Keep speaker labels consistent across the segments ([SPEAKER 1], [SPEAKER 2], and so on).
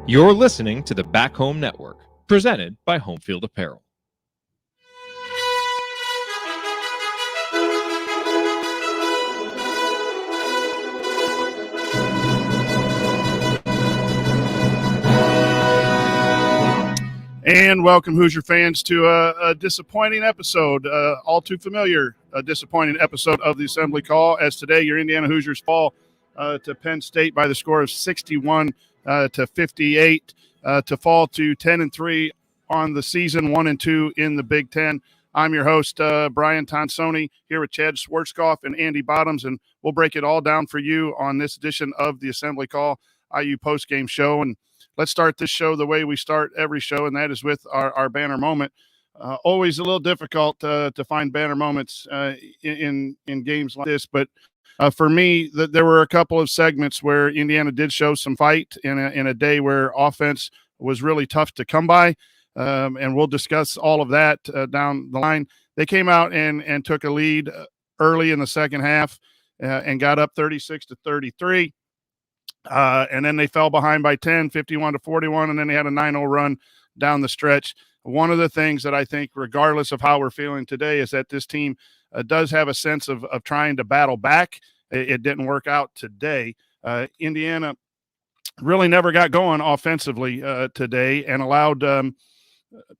[SPEAKER 1] You're listening to the Back Home Network, presented by Home Field Apparel.
[SPEAKER 2] And welcome, Hoosier fans, to a disappointing episode, all too familiar, a disappointing episode of the Assembly Call, as today your Indiana Hoosiers fall to Penn State by the score of 61 to 58, to fall to 10-3 on the season, 1-2 in the Big Ten. I'm your host, Brian Tonsoni, here with Chad Schwarzkopf and Andy Bottoms, and we'll break it all down for you on this edition of the Assembly Call IU Postgame Show. And let's start this show the way we start every show, and that is with our banner moment. Always a little difficult to find banner moments in games like this, but for me, there were a couple of segments where Indiana did show some fight in a day where offense was really tough to come by, and we'll discuss all of that down the line. They came out and took a lead early in the second half and got up 36-33. And then they fell behind by 10, 51-41, and then they had a 9-0 run down the stretch. One of the things that I think, regardless of how we're feeling today, is that this team does have a sense of trying to battle back. It didn't work out today. Indiana really never got going offensively today and allowed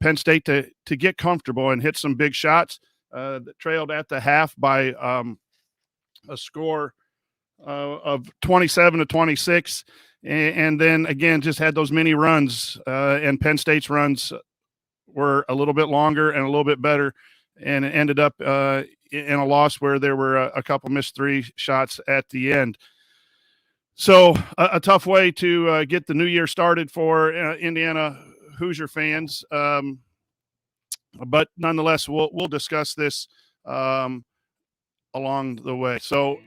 [SPEAKER 2] Penn State to get comfortable and hit some big shots. That trailed at the half by a score of 27-26, and then again just had those mini runs, and Penn State's runs were a little bit longer and a little bit better, and it ended up in a loss where there were a couple missed three shots at the end. So a tough way to get the new year started for Indiana Hoosier fans, but nonetheless we'll discuss this along the way. So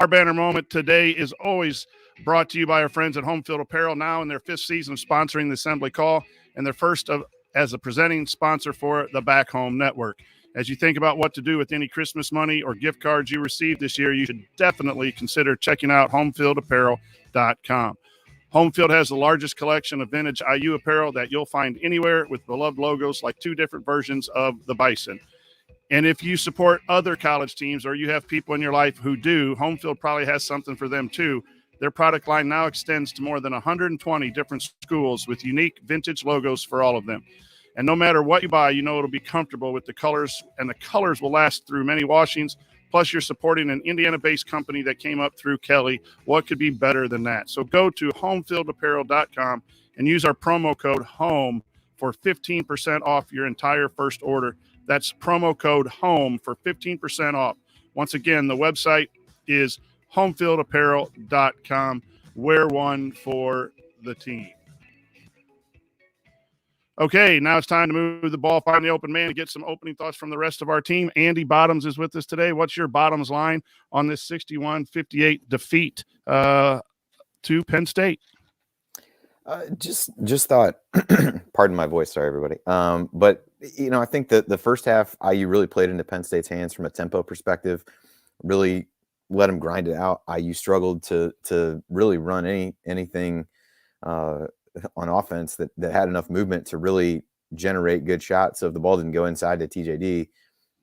[SPEAKER 2] our banner moment today is always brought to you by our friends at Home Field Apparel, now in their fifth season of sponsoring the Assembly Call, and their first as a presenting sponsor for the Back Home Network. As you think about what to do with any Christmas money or gift cards you receive this year, you should definitely consider checking out homefieldapparel.com. Home Field has the largest collection of vintage IU apparel that you'll find anywhere, with beloved logos like two different versions of the Bison. And if you support other college teams, or you have people in your life who do, Home Field probably has something for them too. Their product line now extends to more than 120 different schools with unique vintage logos for all of them. And no matter what you buy, you know it'll be comfortable with the colors, and the colors will last through many washings. Plus, you're supporting an Indiana-based company that came up through Kelly. What could be better than that? So go to homefieldapparel.com and use our promo code HOME for 15% off your entire first order. That's promo code HOME for 15% off. Once again, the website is homefieldapparel.com. Wear one for the team. Okay, now it's time to move the ball, find the open man, and get some opening thoughts from the rest of our team. Andy Bottoms is with us today. What's your Bottoms line on this 61-58 defeat to Penn State?
[SPEAKER 3] Just thought, pardon my voice, sorry everybody. But I think that the first half IU really played into Penn State's hands from a tempo perspective. Really let them grind it out. IU struggled to really run anything on offense that had enough movement to really generate good shots. So if the ball didn't go inside to TJD,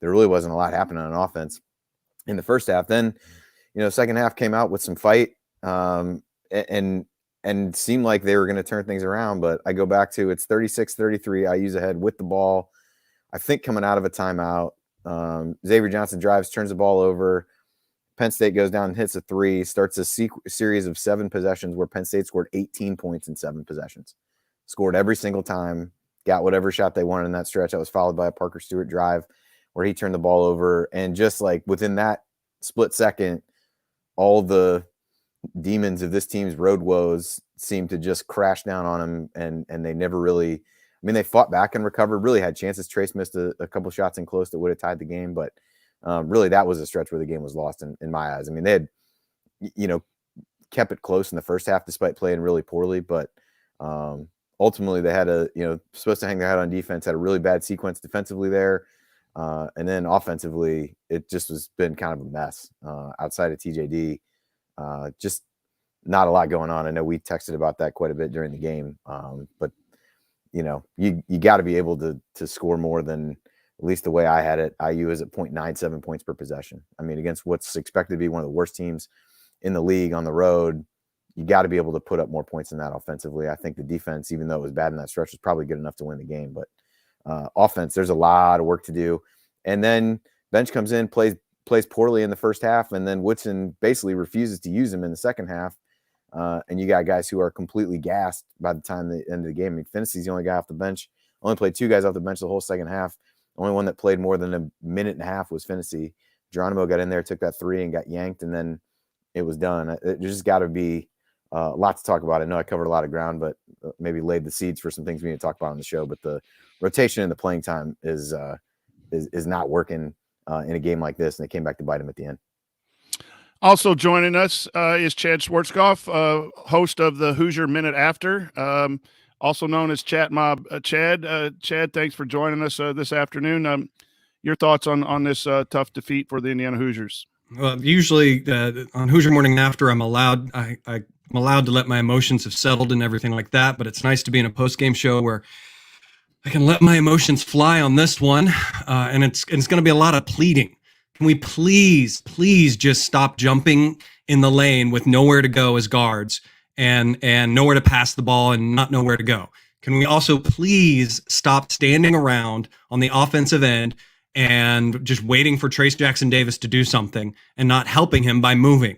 [SPEAKER 3] there really wasn't a lot happening on offense in the first half. Then, second half came out with some fight, and seemed like they were going to turn things around. But I go back to, it's 36-33. IU's ahead with the ball, I think, coming out of a timeout. Xavier Johnson drives, turns the ball over. Penn State goes down and hits a three, starts a series of 7 possessions where Penn State scored 18 points in 7 possessions. Scored every single time, got whatever shot they wanted in that stretch. That was followed by a Parker Stewart drive where he turned the ball over. And just like within that split second, all the demons of this team's road woes seemed to just crash down on them. And they never really, they fought back and recovered, really had chances. Trace missed a couple shots in close that would have tied the game, but really, that was a stretch where the game was lost in my eyes. They had, kept it close in the first half despite playing really poorly, but ultimately they had supposed to hang their head on defense, had a really bad sequence defensively there. And then offensively, it just been kind of a mess outside of TJD. Just not a lot going on. I know we texted about that quite a bit during the game, but you got to be able to score more than, at least the way I had it. IU is at 0.97 points per possession. I mean, against what's expected to be one of the worst teams in the league on the road, you got to be able to put up more points than that offensively. I think the defense, even though it was bad in that stretch, was probably good enough to win the game. But offense, there's a lot of work to do. And then bench comes in, plays poorly in the first half, and then Woodson basically refuses to use him in the second half. And you got guys who are completely gassed by the time the end of the game. I mean, Finney's the only guy off the bench. Only played 2 guys off the bench the whole second half. The only one that played more than a minute and a half was Finney. Geronimo got in there, took that 3 and got yanked, and then it was done. There's just got to be a lot to talk about. I know I covered a lot of ground, but maybe laid the seeds for some things we need to talk about on the show. But the rotation and the playing time is not working in a game like this, and it came back to bite him at the end.
[SPEAKER 2] Also joining us is Chad Schwartzkopf, host of the Hoosier Minute After, also known as Chat Mob. Chad, thanks for joining us this afternoon. Your thoughts on this tough defeat for the Indiana Hoosiers?
[SPEAKER 4] Well, usually on Hoosier Morning After, I'm allowed to let my emotions have settled and everything like that. But it's nice to be in a post-game show where I can let my emotions fly on this one, and it's going to be a lot of pleading. Can we please just stop jumping in the lane with nowhere to go as guards and nowhere to pass the ball and not nowhere to go? Can we also please stop standing around on the offensive end and just waiting for Trace Jackson Davis to do something and not helping him by moving?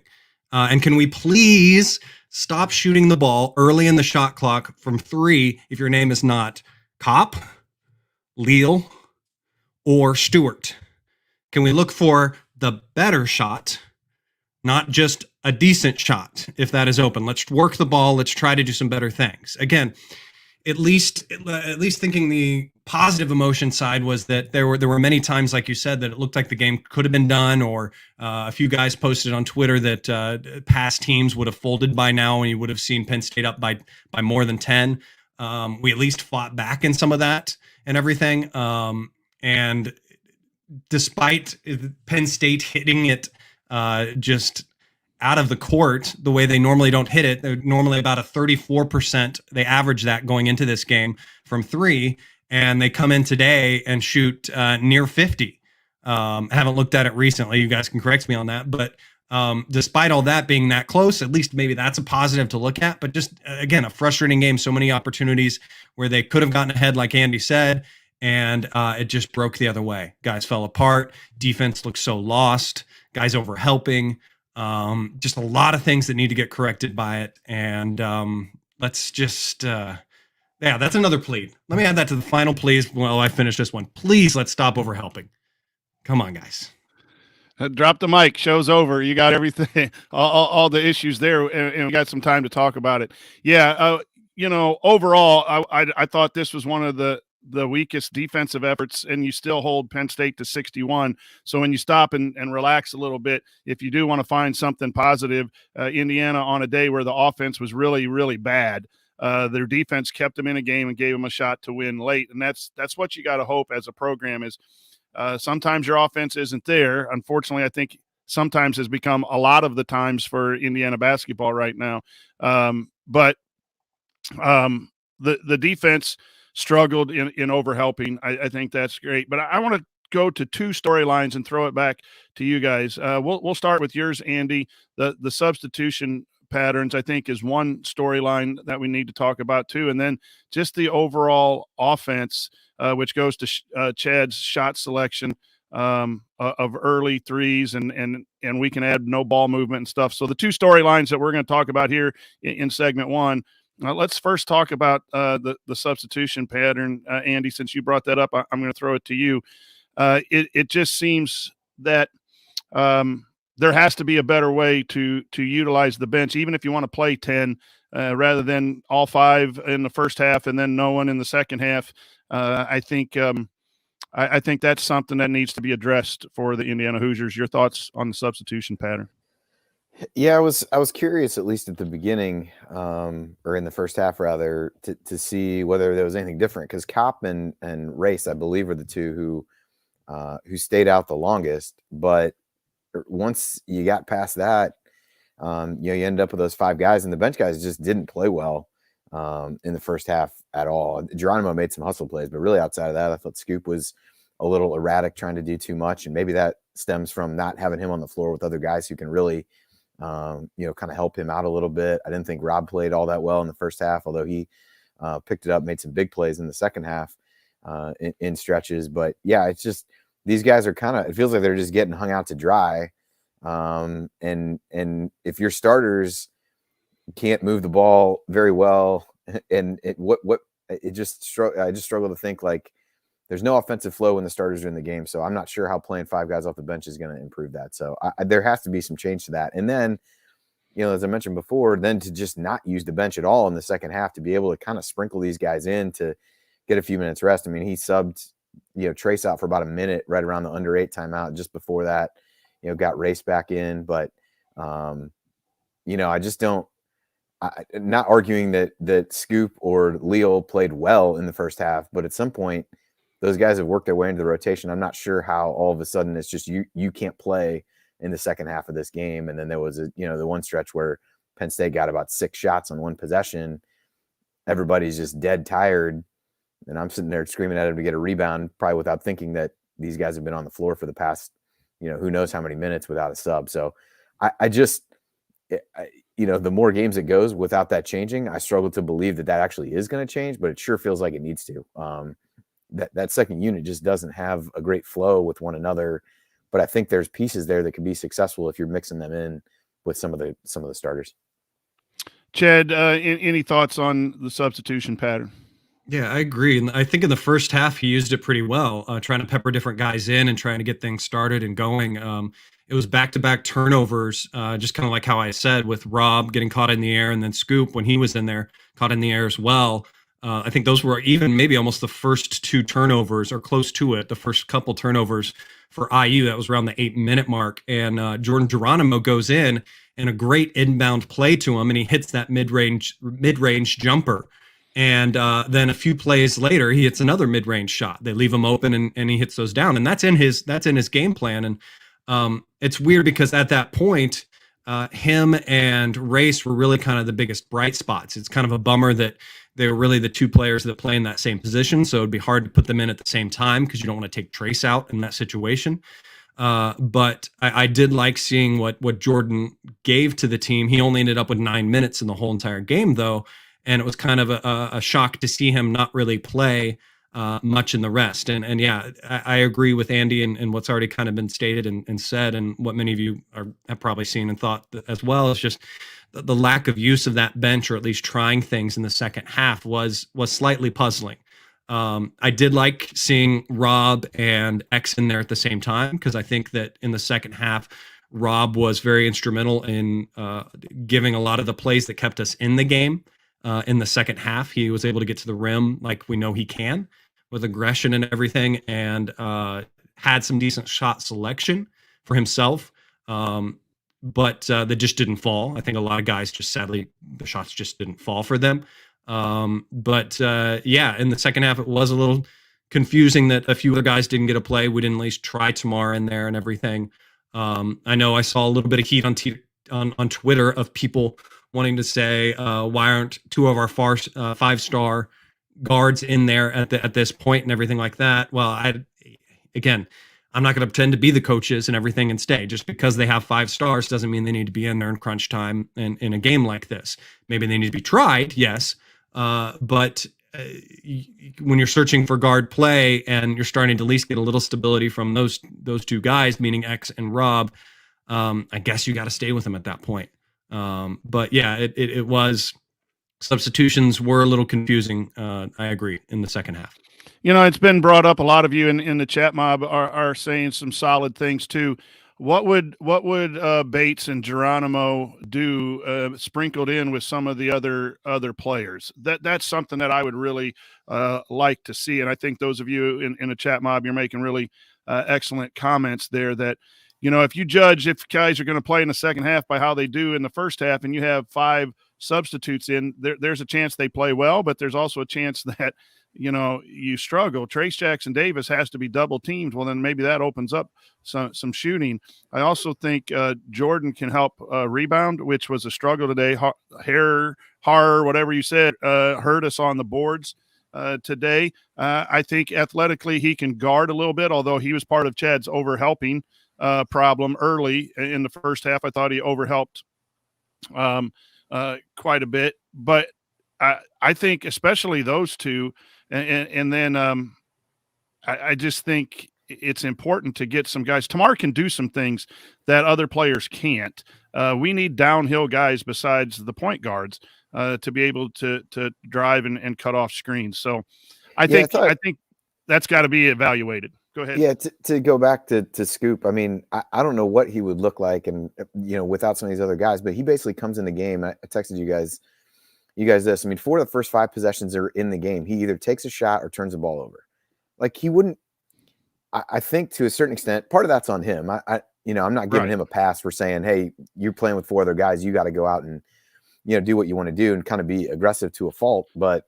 [SPEAKER 4] And can we please stop shooting the ball early in the shot clock from 3 if your name is not Kopp, Leal, or Stewart? Can we look for the better shot, not just a decent shot, if that is open? Let's work the ball. Let's try to do some better things. Again, at least thinking the positive emotion side was that there were many times, like you said, that it looked like the game could have been done, or a few guys posted on Twitter that past teams would have folded by now and you would have seen Penn State up by more than 10. We at least fought back in some of that and everything. And despite Penn State hitting it just out of the court the way they normally don't hit it, they're normally about a 34%. They average that going into this game from 3, and they come in today and shoot near 50. I haven't looked at it recently. You guys can correct me on that. But despite all that being that close, at least maybe that's a positive to look at. But just, again, a frustrating game. So many opportunities where they could have gotten ahead, like Andy said, and it just broke the other way. Guys fell apart. Defense looked so lost. Guys over helping. Just a lot of things that need to get corrected by it. And let's just, that's another plea. Let me add that to the final pleas. Well, I finished this one. Please, let's stop over helping. Come on, guys.
[SPEAKER 2] Drop the mic. Show's over. You got everything, all the issues there, and we got some time to talk about it. Yeah, overall, I thought this was one of the weakest defensive efforts, and you still hold Penn State to 61. So when you stop and relax a little bit, if you do want to find something positive, Indiana on a day where the offense was really, really bad, their defense kept them in a game and gave them a shot to win late. And that's what you got to hope as a program is sometimes your offense isn't there. Unfortunately, I think sometimes has become a lot of the times for Indiana basketball right now. But the defense struggled in overhelping. I think that's great. But I want to go to 2 storylines and throw it back to you guys. We'll start with yours, Andy. The substitution patterns, I think, is one storyline that we need to talk about too. And then just the overall offense, which goes to Chad's shot selection of early threes, and we can add no ball movement and stuff. So the 2 storylines that we're going to talk about here in segment 1. Let's first talk about the substitution pattern, Andy. Since you brought that up, I'm going to throw it to you. It just seems that there has to be a better way to utilize the bench, even if you want to play 10 rather than all 5 in the first half and then no one in the second half. I think that's something that needs to be addressed for the Indiana Hoosiers. Your thoughts on the substitution pattern?
[SPEAKER 3] Yeah, I was curious, at least at the beginning, or in the first half rather, to see whether there was anything different, because Kopp and Race, I believe, are the 2 who stayed out the longest. But once you got past that, You end up with those 5 guys, and the bench guys just didn't play well in the first half at all. Geronimo made some hustle plays, but really outside of that, I thought Scoop was a little erratic, trying to do too much, and maybe that stems from not having him on the floor with other guys who can really, kind of help him out a little bit. I didn't think Rob played all that well in the first half, although he picked it up, made some big plays in the second half in stretches. But yeah, it's just these guys are it feels like they're just getting hung out to dry. And if your starters can't move the ball very well, and I just struggle to think like there's no offensive flow when the starters are in the game. So I'm not sure how playing 5 guys off the bench is going to improve that. So there has to be some change to that. And then, as I mentioned before, then to just not use the bench at all in the second half, to be able to kind of sprinkle these guys in to get a few minutes rest. I mean, he subbed, Trace out for about a minute right around the under 8 timeout. Just before that, got Race back in. But, I just don't, not arguing that Scoop or Leo played well in the first half, but at some point, those guys have worked their way into the rotation. I'm not sure how all of a sudden it's just you can't play in the second half of this game. And then there was the one stretch where Penn State got about 6 shots on one possession. Everybody's just dead tired, and I'm sitting there screaming at him to get a rebound, probably without thinking that these guys have been on the floor for the past, who knows how many minutes without a sub. So I just, the more games it goes without that changing, I struggle to believe that actually is going to change, but it sure feels like it needs to. That second unit just doesn't have a great flow with one another, but I think there's pieces there that could be successful if you're mixing them in with some of the starters.
[SPEAKER 2] Chad, any thoughts on the substitution pattern?
[SPEAKER 4] Yeah, I agree. And I think in the first half, he used it pretty well, trying to pepper different guys in and trying to get things started and going. It was back-to-back turnovers, just kind of like how I said, with Rob getting caught in the air, and then Scoop, when he was in there, caught in the air as well. I think those were even maybe almost the first 2 turnovers, or close to it, the first couple turnovers for IU. That was around the 8-minute mark. And Jordan Geronimo goes in, and a great inbound play to him, and he hits that mid-range jumper. And then a few plays later, he hits another mid-range shot. They leave him open, and he hits those down. And that's in his game plan. And it's weird because at that point, him and Race were really kind of the biggest bright spots. It's kind of a bummer that they were really the 2 players that play in that same position. So it'd be hard to put them in at the same time because you don't want to take Trace out in that situation. But I did like seeing what Jordan gave to the team. He only ended up with 9 minutes in the whole entire game, though. And it was kind of a shock to see him not really play much in the rest. And yeah, I agree with Andy and what's already kind of been stated and said, and what many of you have probably seen and thought as well. Is just the lack of use of that bench, or at least trying things in the second half, was slightly puzzling. I did like seeing Rob and X in there at the same time, because I think that in the second half, Rob was very instrumental in giving a lot of the plays that kept us in the game. In the second half, he was able to get to the rim like we know he can, with aggression and everything, and had some decent shot selection for himself. But they just didn't fall. I think a lot of guys just, sadly, the shots just didn't fall for them. But yeah, in the second half, it was a little confusing that a few other guys didn't get a play. We didn't at least try Tamar in there and everything. I know I saw a little bit of heat on Twitter of people wanting to say, why aren't 2 of our 5-star guards in there at this point and everything like that? Well, I'm not going to pretend to be the coaches and everything and stay. Just because they have 5 stars doesn't mean they need to be in there in crunch time in a game like this. Maybe they need to be tried, yes. But when you're searching for guard play and you're starting to at least get a little stability from those 2 guys, meaning X and Rob, I guess you got to stay with them at that point. But yeah, it was, substitutions were a little confusing. I agree, in the second half.
[SPEAKER 2] It's been brought up. A lot of you in the chat mob are saying some solid things too. What would Bates and Geronimo do, sprinkled in with some of the other players? That's something that I would really like to see. And I think those of you in the chat mob, you're making really excellent comments there. That if you judge if guys are going to play in the second half by how they do in the first half, and you have 5 substitutes in, there's a chance they play well, but there's also a chance that you struggle. Trace Jackson Davis has to be double teamed. Well, then maybe that opens up some shooting. I also think Jordan can help rebound, which was a struggle today. Whatever you said, hurt us on the boards today. I think athletically he can guard a little bit, although he was part of Chad's overhelping problem early in the first half. I thought he overhelped quite a bit. But I think especially those two, and then I just think it's important to get some guys. Tamar can do some things that other players can't. We need downhill guys besides the point guards to be able to drive and cut off screens. So I think that's got to be evaluated. Go ahead.
[SPEAKER 3] Yeah, to go back to Scoop, I mean, I don't know what he would look like and without some of these other guys, but he basically comes in the game. I texted you guys this. I mean, 4 of the first 5 possessions are in the game, he either takes a shot or turns the ball over. Like he wouldn't. I think to a certain extent, part of that's on him. I'm not giving him a pass for saying, hey, you're playing with 4 other guys, you got to go out and do what you want to do and kind of be aggressive to a fault. But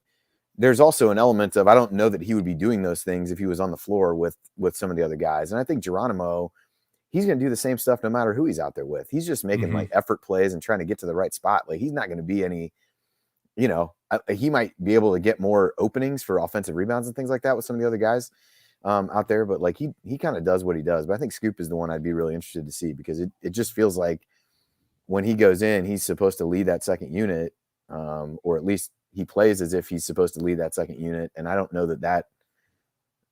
[SPEAKER 3] there's also an element of, I don't know that he would be doing those things if he was on the floor with some of the other guys. And I think Geronimo, he's going to do the same stuff no matter who he's out there with. He's just making like effort plays and trying to get to the right spot. Like he's not going to be any, he might be able to get more openings for offensive rebounds and things like that with some of the other guys out there. But like he kind of does what he does. But I think Scoop is the one I'd be really interested to see, because it just feels like when he goes in, he's supposed to lead that second unit, or at least he plays as if he's supposed to lead that second unit. And I don't know that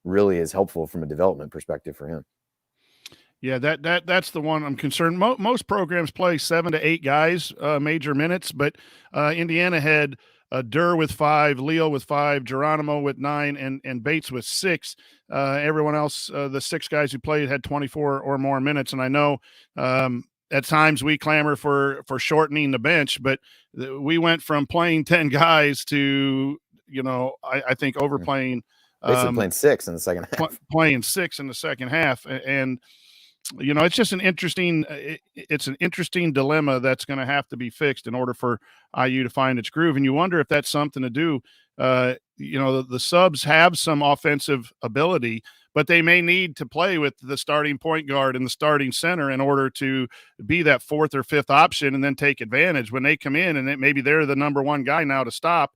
[SPEAKER 3] really is helpful from a development perspective for him.
[SPEAKER 2] Yeah, that's the one I'm concerned. Most programs play 7 to 8 guys, major minutes, but Indiana had Durr with 5, Leo with 5, Geronimo with 9, and Bates with 6. Everyone else, the 6 guys who played, had 24 or more minutes. And I know at times we clamor for shortening the bench, but we went from playing 10 guys to, I think overplaying.
[SPEAKER 3] Basically playing 6 in the second half.
[SPEAKER 2] Playing 6 in the second half. And it's just an interesting dilemma that's going to have to be fixed in order for IU to find its groove. And you wonder if that's something to do. The subs have some offensive ability, but they may need to play with the starting point guard and the starting center in order to be that 4th or 5th option and then take advantage when they come in, and maybe they're the number 1 guy now to stop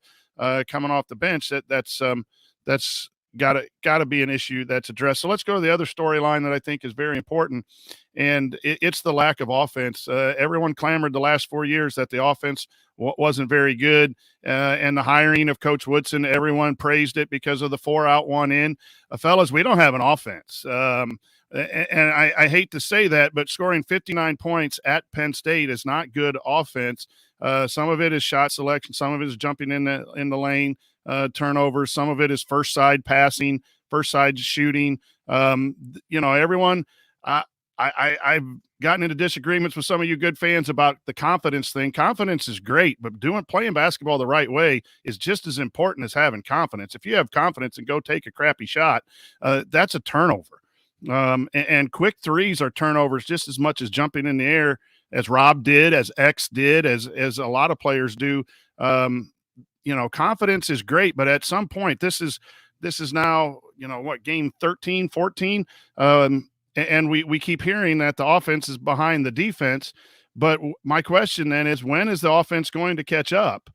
[SPEAKER 2] coming off the bench. That's got to be an issue that's addressed. So let's go to the other storyline that I think is very important, and it's the lack of offense. Everyone clamored the last 4 years that the offense wasn't very good, and the hiring of Coach Woodson, everyone praised it because of the 4 out, 1 in. Fellas, we don't have an offense. And I hate to say that, but scoring 59 points at Penn State is not good offense. Some of it is shot selection. Some of it is jumping in the lane, turnovers. Some of it is first side passing, first side shooting. Everyone, I've gotten into disagreements with some of you good fans about the confidence thing. Confidence is great, but playing basketball the right way is just as important as having confidence. If you have confidence and go take a crappy shot, that's a turnover. And quick threes are turnovers just as much as jumping in the air, as Rob did, as X did, as a lot of players do. Confidence is great, but at some point, this is now, game 13, 14. And we keep hearing that the offense is behind the defense. But my question then is, when is the offense going to catch up?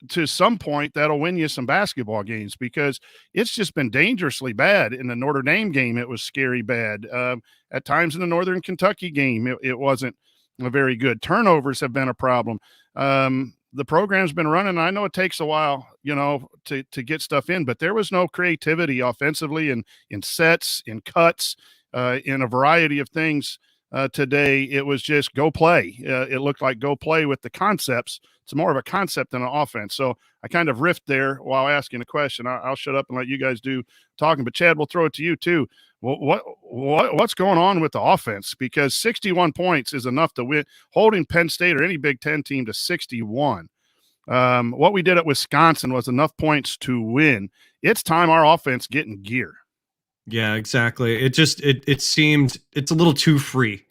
[SPEAKER 2] To some point that'll win you some basketball games, because it's just been dangerously bad. In the Notre Dame game, it was scary bad. At times in the Northern Kentucky game, it wasn't very good. Turnovers have been a problem. The program's been running. I know it takes a while, to get stuff in, but there was no creativity offensively in sets, in cuts, in a variety of things. Today, it was just go play. It looked like go play with the concepts. It's more of a concept than an offense. So I kind of riffed there while asking a question. I'll shut up and let you guys do talking. But Chad, we'll throw it to you too. What's going on with the offense? Because 61 points is enough to win. Holding Penn State or any Big Ten team to 61. What we did at Wisconsin was enough points to win. It's time our offense get in gear.
[SPEAKER 4] Yeah, exactly. It seemed it's a little too free.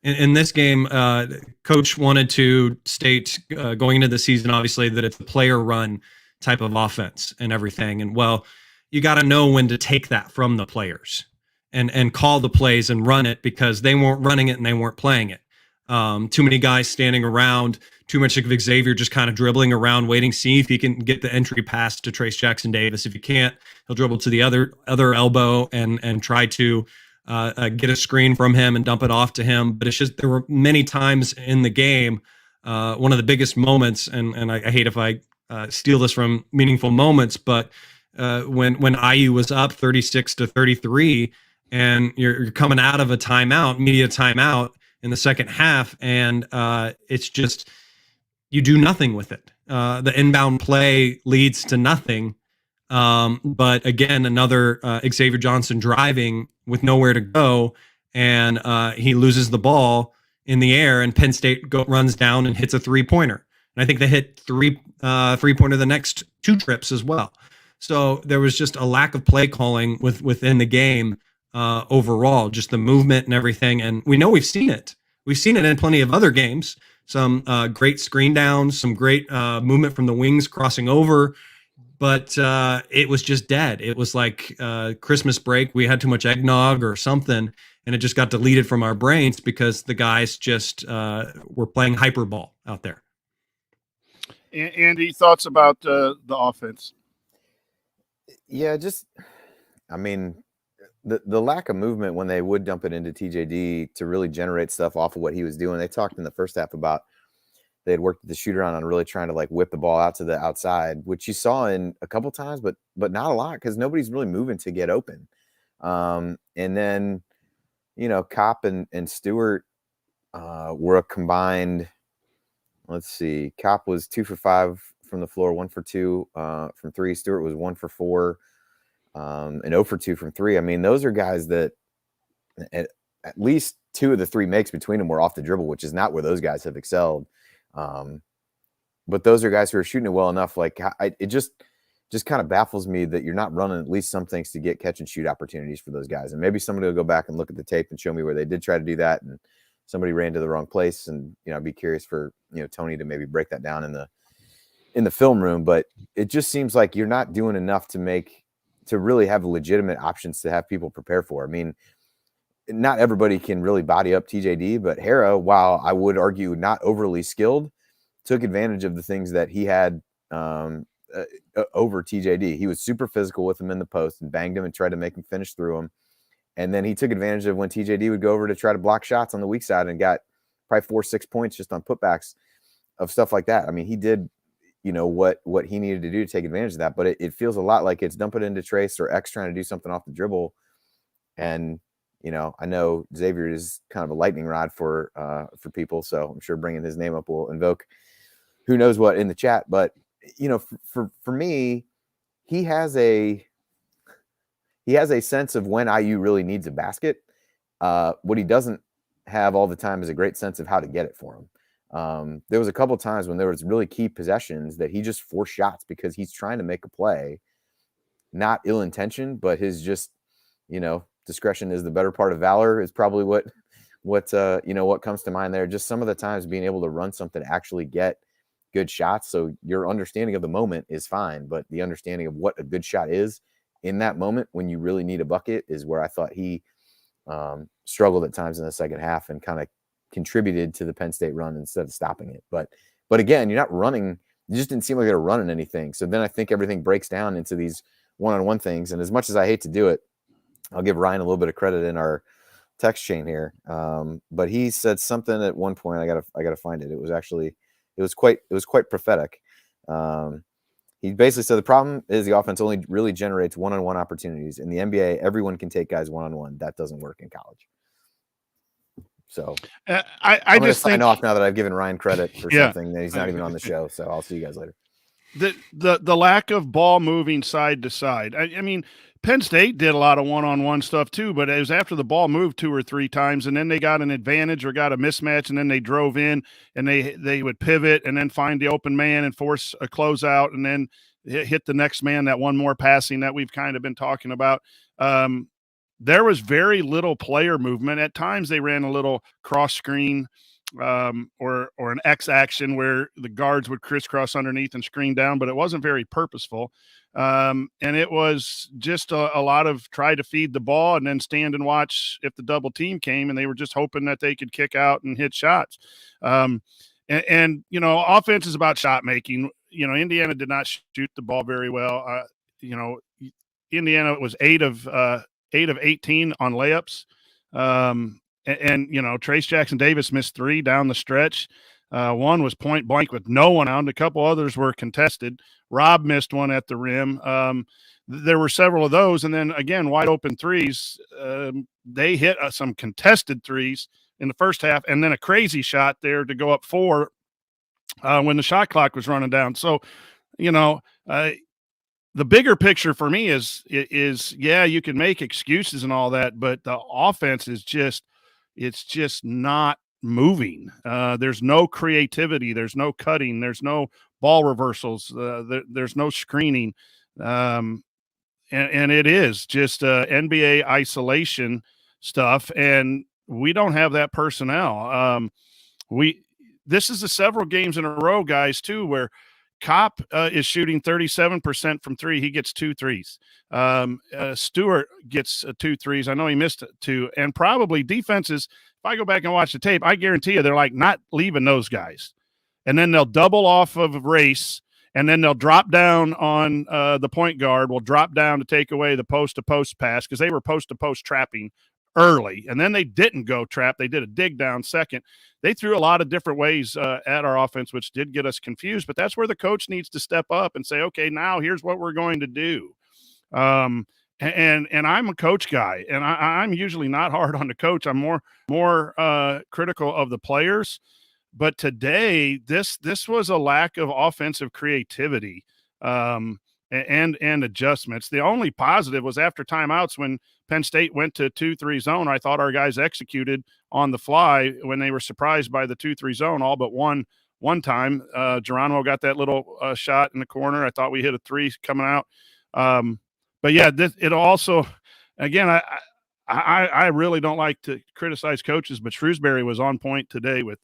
[SPEAKER 4] In this game, Coach wanted to state going into the season, obviously, that it's a player run type of offense and everything. And well, you got to know when to take that from the players and call the plays and run it, because they weren't running it and they weren't playing it. Too many guys standing around, too much of Xavier just kind of dribbling around, waiting, see if he can get the entry pass to Trace Jackson Davis. If he can't, he'll dribble to the other elbow and try to get a screen from him and dump it off to him. But it's just, there were many times in the game, one of the biggest moments, and I hate if I steal this from Meaningful Moments, but when IU was up 36-33, and you're coming out of a timeout, media timeout in the second half, and it's just, you do nothing with it. The inbound play leads to nothing. But again, another Xavier Johnson driving with nowhere to go, and he loses the ball in the air, and Penn State runs down and hits a three-pointer. And I think they hit three-pointer the next two trips as well. So there was just a lack of play calling within the game overall, just the movement and everything. And we know we've seen it. We've seen it in plenty of other games. Some great screen downs, some great movement from the wings crossing over. But it was just dead. It was like Christmas break. We had too much eggnog or something, and it just got deleted from our brains because the guys just were playing hyperball out there.
[SPEAKER 2] Andy, thoughts about the offense?
[SPEAKER 3] Yeah, I mean, the lack of movement when they would dump it into TJD to really generate stuff off of what he was doing. They talked in the first half about they had worked the shooter on really trying to like whip the ball out to the outside, which you saw in a couple times, but not a lot, because nobody's really moving to get open. And then, Kopp and Stewart were a combined, let's see, Kopp was 2 for 5 from the floor, 1 for 2 from 3. Stewart was 1 for 4 and 0 for 2 from 3. I mean, those are guys that at least 2 of the 3 makes between them were off the dribble, which is not where those guys have excelled. But those are guys who are shooting it well enough. Like it just kind of baffles me that you're not running at least some things to get catch and shoot opportunities for those guys. And maybe somebody will go back and look at the tape and show me where they did try to do that, and somebody ran to the wrong place. And I'd be curious for Tony to maybe break that down in the film room. But it just seems like you're not doing enough to really have legitimate options to have people prepare for. I mean, not everybody can really body up TJD, but Hara, while I would argue not overly skilled, took advantage of the things that he had over TJD. He was super physical with him in the post and banged him and tried to make him finish through him. And then he took advantage of when TJD would go over to try to block shots on the weak side and got probably 4-6 points just on putbacks of stuff like that. I mean, he did, what he needed to do to take advantage of that, but it feels a lot like it's dump it into Trace or X trying to do something off the dribble. And, I know Xavier is kind of a lightning rod for people, so I'm sure bringing his name up will invoke who knows what in the chat. But for me, he has a sense of when IU really needs a basket. What he doesn't have all the time is a great sense of how to get it for him. There was a couple of times when there was really key possessions that he just forced shots because he's trying to make a play, not ill-intentioned, but his just, discretion is the better part of valor is probably what comes to mind there. Just some of the times being able to run something, actually get good shots. So your understanding of the moment is fine, but the understanding of what a good shot is in that moment when you really need a bucket is where I thought he struggled at times in the second half and kind of contributed to the Penn State run instead of stopping it. But again, you're not running. You just didn't seem like you're running anything. So then I think everything breaks down into these one-on-one things. And as much as I hate to do it, I'll give Ryan a little bit of credit in our text chain here. But he said something at one point. I gotta find it. It was quite prophetic. He basically said the problem is the offense only really generates one-on-one opportunities. In the NBA, everyone can take guys one-on-one. That doesn't work in college. So I'm just sign off now that I've given Ryan credit for something that he's not even on the show. So I'll see you guys later.
[SPEAKER 2] The lack of ball moving side to side. I mean, Penn State did a lot of one-on-one stuff too, but it was after the ball moved 2 or 3 times, and then they got an advantage or got a mismatch, and then they drove in, and they would pivot and then find the open man and force a closeout, and then hit the next man, that one more passing that we've kind of been talking about. There was very little player movement. At times they ran a little cross screen or an X action where the guards would crisscross underneath and screen down, but it wasn't very purposeful. And it was just a lot of try to feed the ball and then stand and watch if the double team came, and they were just hoping that they could kick out and hit shots. And offense is about shot making. Indiana did not shoot the ball very well. Indiana was 8 of 18 on layups. And Trace Jackson Davis missed 3 down the stretch. One was point blank with no one out. A couple others were contested. Rob missed one at the rim. There were several of those. And then, again, wide open threes. They hit some contested threes in the first half, and then a crazy shot there to go up 4 when the shot clock was running down. So, the bigger picture for me is yeah, you can make excuses and all that, but the offense is it's just not moving. There's no creativity. There's no cutting. There's no ball reversals. There's no screening. And it is just NBA isolation stuff. And we don't have that personnel. This is several games in a row, guys, too, where Kopp is shooting 37% from 3. He gets 2 threes. Stewart gets 2 threes. I know he missed 2. And probably defenses, if I go back and watch the tape, I guarantee you they're like not leaving those guys. And then they'll double off of Race, and then they'll drop down on the point guard, will drop down to take away the post-to-post pass because they were post-to-post trapping early. And then they didn't go trap. They did a dig down second. They threw a lot of different ways at our offense, which did get us confused. But that's where the coach needs to step up and say, okay, now here's what we're going to do. And I'm a coach guy, and I'm usually not hard on the coach. I'm more critical of the players. But today, this was a lack of offensive creativity and adjustments. The only positive was after timeouts when Penn State went to 2-3 zone. I thought our guys executed on the fly when they were surprised by the 2-3 zone, all but one time. Geronimo got that little shot in the corner. I thought we hit a 3 coming out. But yeah, it also, again, I really don't like to criticize coaches, but Shrewsbury was on point today with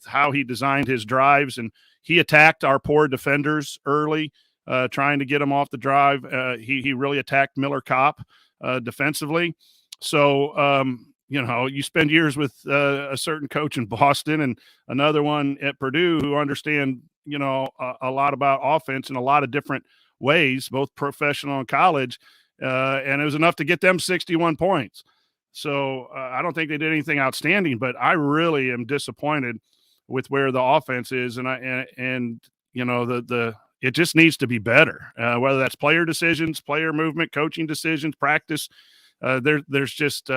[SPEAKER 2] how he designed his drives, and he attacked our poor defenders early, trying to get them off the drive. He really attacked Miller Kopp defensively. So, you spend years with a certain coach in Boston and another one at Purdue who understand, a lot about offense in a lot of different ways, both professional and college. And it was enough to get them 61 points. So I don't think they did anything outstanding, but I really am disappointed with where the offense is. And it just needs to be better, whether that's player decisions, player movement, coaching decisions, practice. There's just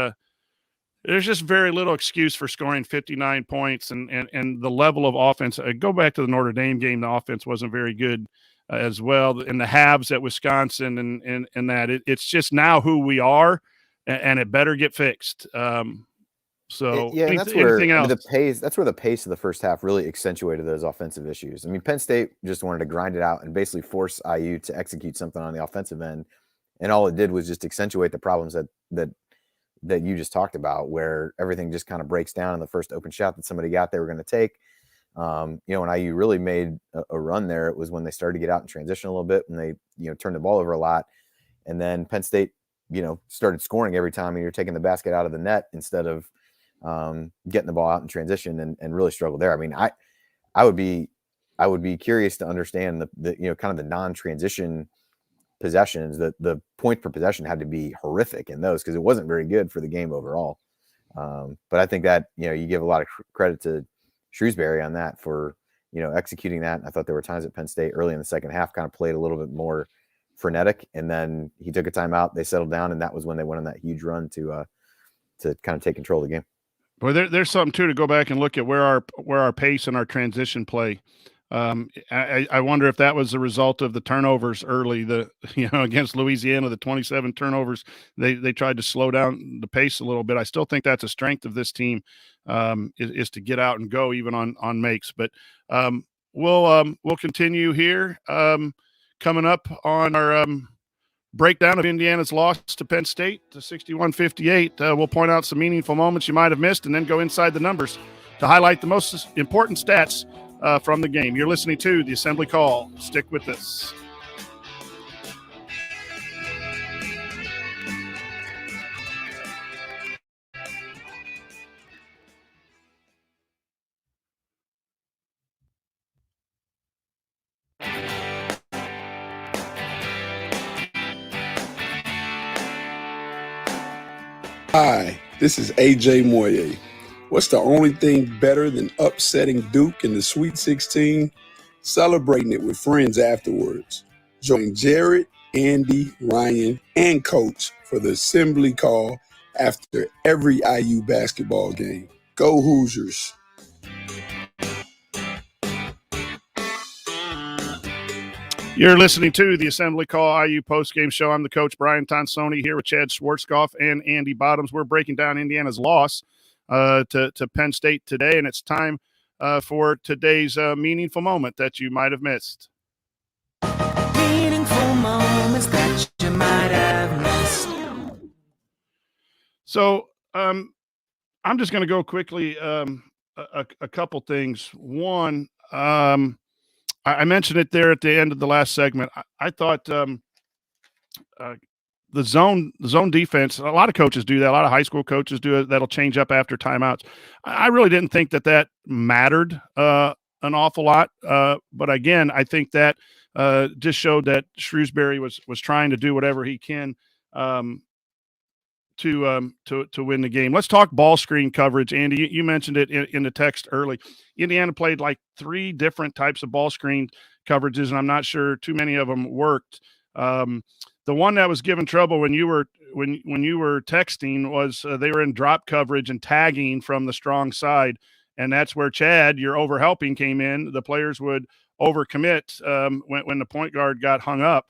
[SPEAKER 2] very little excuse for scoring 59 points and the level of offense. Go back to the Notre Dame game. The offense wasn't very good as well. In the halves at Wisconsin and that it's just now who we are, and it better get fixed. So
[SPEAKER 3] yeah,
[SPEAKER 2] that's where
[SPEAKER 3] the pace of the first half really accentuated those offensive issues. I mean, Penn State just wanted to grind it out and basically force IU to execute something on the offensive end, and all it did was just accentuate the problems that you just talked about, where everything just kind of breaks down in the first open shot that somebody got they were going to take. When IU really made a run there, it was when they started to get out in transition a little bit, and they turned the ball over a lot, and then Penn State started scoring every time, and you're taking the basket out of the net instead of getting the ball out in transition, and really struggled there. I mean, I would be curious to understand the kind of the non-transition possessions. The point per possession had to be horrific in those because it wasn't very good for the game overall. But I think that you give a lot of credit to Shrewsbury on that for executing that. I thought there were times at Penn State early in the second half kind of played a little bit more frenetic, and then he took a timeout, they settled down, and that was when they went on that huge run to kind of take control of the game.
[SPEAKER 2] Well, there's something too to go back and look at where our pace and our transition play. I wonder if that was the result of the turnovers early. Against Louisiana, the 27 turnovers, they tried to slow down the pace a little bit. I still think that's a strength of this team, is to get out and go even on makes. But we'll continue here. Coming up on our breakdown of Indiana's loss to Penn State to 61-58. We'll point out some meaningful moments you might have missed and then go inside the numbers to highlight the most important stats from the game. You're listening to the Assembly Call. Stick with us.
[SPEAKER 5] Hi, this is AJ Moye. What's the only thing better than upsetting Duke in the Sweet 16? Celebrating it with friends afterwards. Join Jared, Andy, Ryan, and Coach for the Assembly Call after every IU basketball game. Go Hoosiers!
[SPEAKER 2] You're listening to the Assembly Call IU postgame show. I'm the coach, Brian Tonsoni, here with Chad Schwarzkopf and Andy Bottoms. We're breaking down Indiana's loss to Penn State today, and it's time for today's meaningful moment that you might have missed.
[SPEAKER 6] Meaningful moments that you might have missed.
[SPEAKER 2] So I'm just going to go quickly a couple things. One, I mentioned it there at the end of the last segment. I thought the zone defense, a lot of coaches do that. A lot of high school coaches do it. That'll change up after timeouts. I really didn't think that mattered an awful lot. But again, I think that just showed that Shrewsbury was trying to do whatever he can to win the game. Let's talk ball screen coverage. Andy, you mentioned it in the text early. Indiana played like 3 different types of ball screen coverages, and I'm not sure too many of them worked. The one that was giving trouble when you were texting was they were in drop coverage and tagging from the strong side, and that's where Chad, your overhelping, came in. The players would overcommit when the point guard got hung up.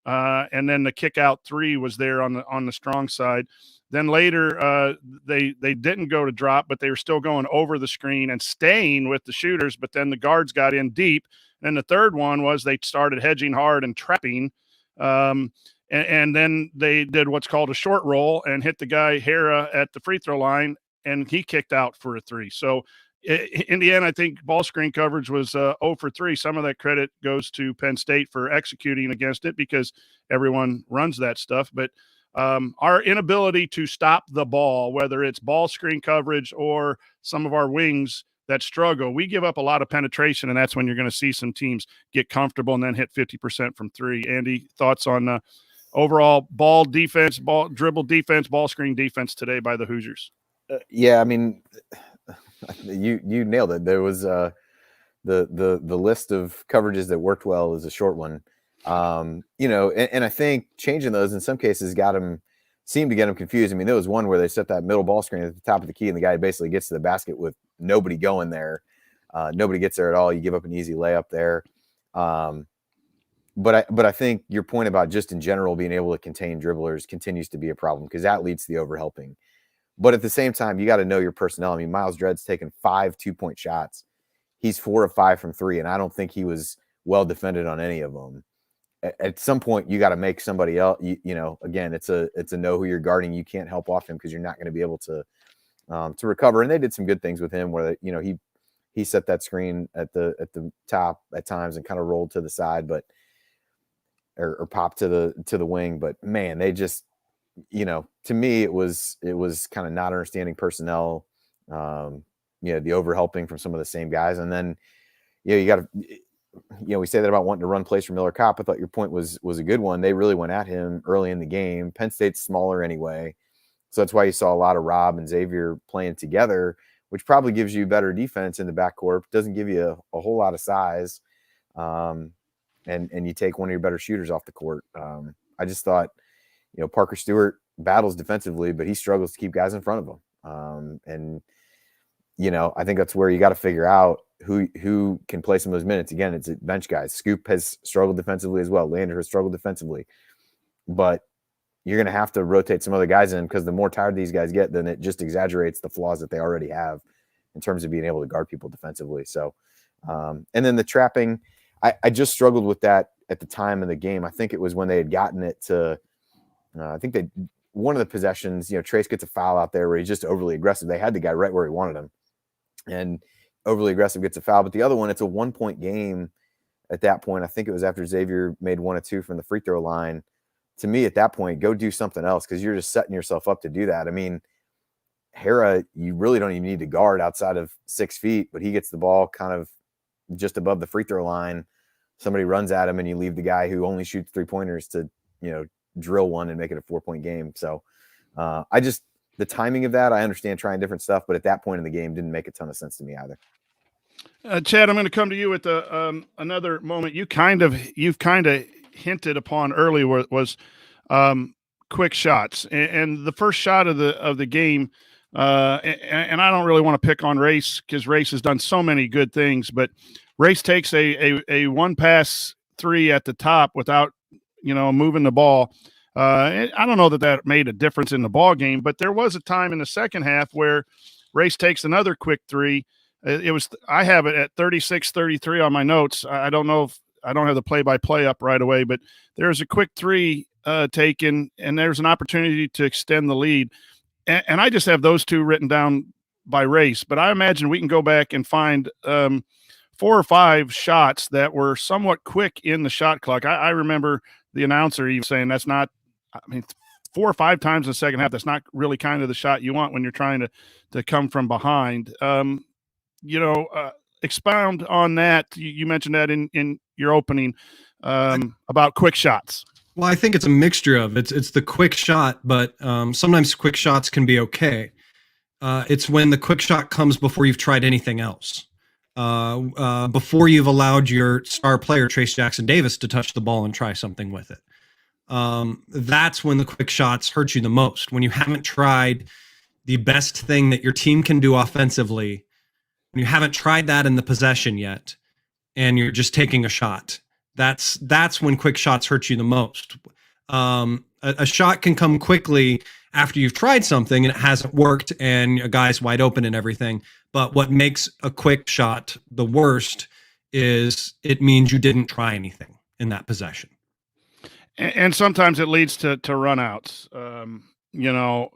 [SPEAKER 2] And then the kick out 3 was there on the strong side. Then later they didn't go to drop, but they were still going over the screen and staying with the shooters. But then the guards got in deep. And the third one was they started hedging hard and trapping. And then they did what's called a short roll and hit the guy Hera at the free throw line, and he kicked out for a 3. So Indiana, I think ball screen coverage was 0 for 3. Some of that credit goes to Penn State for executing against it because everyone runs that stuff. But our inability to stop the ball, whether it's ball screen coverage or some of our wings that struggle, we give up a lot of penetration, and that's when you're going to see some teams get comfortable and then hit 50% from 3. Andy, thoughts on overall ball defense, ball dribble defense, ball screen defense today by the Hoosiers?
[SPEAKER 3] Yeah, I mean, you nailed it. There was the list of coverages that worked well is a short one. And I think changing those in some cases seemed to get them confused. I mean, there was one where they set that middle ball screen at the top of the key, and the guy basically gets to the basket with nobody going there. Nobody gets there at all. You give up an easy layup there. But I think your point about just in general being able to contain dribblers continues to be a problem because that leads to the overhelping. But at the same time, you got to know your personnel. I mean, Miles Dredd's taken 5 2-point shots. He's 4 of 5 from 3, and I don't think he was well defended on any of them. At some point, you got to make somebody else. Again, it's a know who you're guarding. You can't help off him because you're not going to be able to recover. And they did some good things with him where he set that screen at the top at times and kind of rolled to the side, but or popped to the wing. But man, they just. To me, it was kind of not understanding personnel, the overhelping from some of the same guys. And then, you got to, we say that about wanting to run plays for Miller Kopp. I thought your point was a good one. They really went at him early in the game. Penn State's smaller anyway. So that's why you saw a lot of Rob and Xavier playing together, which probably gives you better defense in the backcourt. Doesn't give you a whole lot of size. And you take one of your better shooters off the court. I just thought, Parker Stewart battles defensively, but he struggles to keep guys in front of him. I think that's where you got to figure out who can play some of those minutes. Again, it's bench guys. Scoop has struggled defensively as well. Lander has struggled defensively, but you're going to have to rotate some other guys in because the more tired these guys get, then it just exaggerates the flaws that they already have in terms of being able to guard people defensively. So, and then the trapping, I just struggled with that at the time of the game. I think it was when they had gotten it to, one of the possessions, Trace gets a foul out there where he's just overly aggressive. They had the guy right where he wanted him. and overly aggressive, gets a foul. But the other one, it's a 1-point game at that point. I think it was after Xavier made 1 of 2 from the free throw line. To me, at that point, go do something else, because you're just setting yourself up to do that. I mean, Hera, you really don't even need to guard outside of 6 feet, but he gets the ball kind of just above the free throw line. Somebody runs at him, and you leave the guy who only shoots 3-pointers to, drill one and make it a 4-point game. So the timing of that, I understand trying different stuff, but at that point in the game, didn't make a ton of sense to me either.
[SPEAKER 2] Chad, I'm going to come to you with another moment you've kind of hinted upon earlier was quick shots, and the first shot of the game. And I don't really want to pick on Race, because Race has done so many good things, but Race takes a one pass 3 at the top without moving the ball. I don't know that made a difference in the ball game, but there was a time in the second half where Race takes another quick 3. I have it at 36-33 on my notes. I don't know if I don't have the play-by-play up right away, but there's a quick 3 taken, and there's an opportunity to extend the lead. And I just have those 2 written down by Race, but I imagine we can go back and find 4 or 5 shots that were somewhat quick in the shot clock. I remember the announcer even saying 4 or 5 times in the second half, that's not really kind of the shot you want when you're trying to come from behind. Expound on that. You mentioned that in your opening about quick shots.
[SPEAKER 4] Well, I think it's a mixture of it's the quick shot, but sometimes quick shots can be okay. It's when the quick shot comes before you've tried anything else, before you've allowed your star player Trace Jackson Davis to touch the ball and try something with it. That's when the quick shots hurt you the most. When you haven't tried the best thing that your team can do offensively, when you haven't tried that in the possession yet, and you're just taking a shot. That's when quick shots hurt you the most. A shot can come quickly after you've tried something and it hasn't worked and a guy's wide open and everything. But what makes a quick shot the worst is it means you didn't try anything in that possession.
[SPEAKER 2] And sometimes it leads to runouts.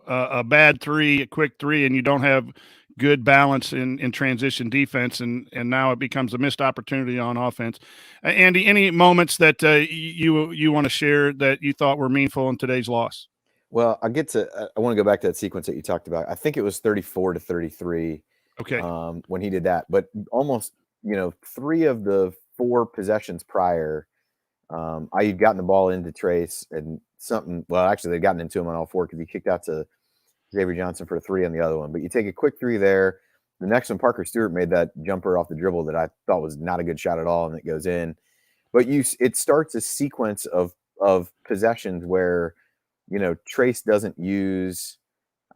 [SPEAKER 2] A bad 3, a quick 3, and you don't have good balance in transition defense, and now it becomes a missed opportunity on offense. Andy, any moments that you want to share that you thought were meaningful in today's loss?
[SPEAKER 3] Well, I want to go back to that sequence that you talked about. I think it was 34-33.
[SPEAKER 2] Okay.
[SPEAKER 3] When he did that, but almost 3 of the 4 possessions prior, IU'd gotten the ball into Trace and something. Well, actually, they'd gotten into him on all 4 because he kicked out to Xavier Johnson for a 3 on the other one. But you take a quick 3 there. The next one, Parker Stewart made that jumper off the dribble that I thought was not a good shot at all, and it goes in. But it starts a sequence of possessions where Trace doesn't use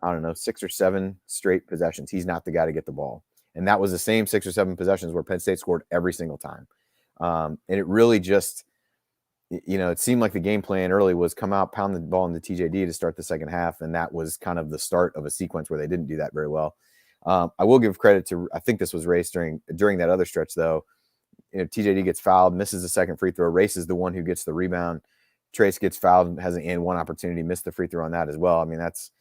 [SPEAKER 3] 6 or 7 straight possessions. He's not the guy to get the ball, and that was the same 6 or 7 possessions where Penn State scored every single time. And it really just it seemed like the game plan early was come out, pound the ball into TJD to start the second half, and that was kind of the start of a sequence where they didn't do that very well. I will give credit to, I think this was Race during that other stretch, though. TJD gets fouled, misses the second free throw. Race is the one who gets the rebound. Trace gets fouled, has one opportunity, missed the free throw on that as well. I mean, that's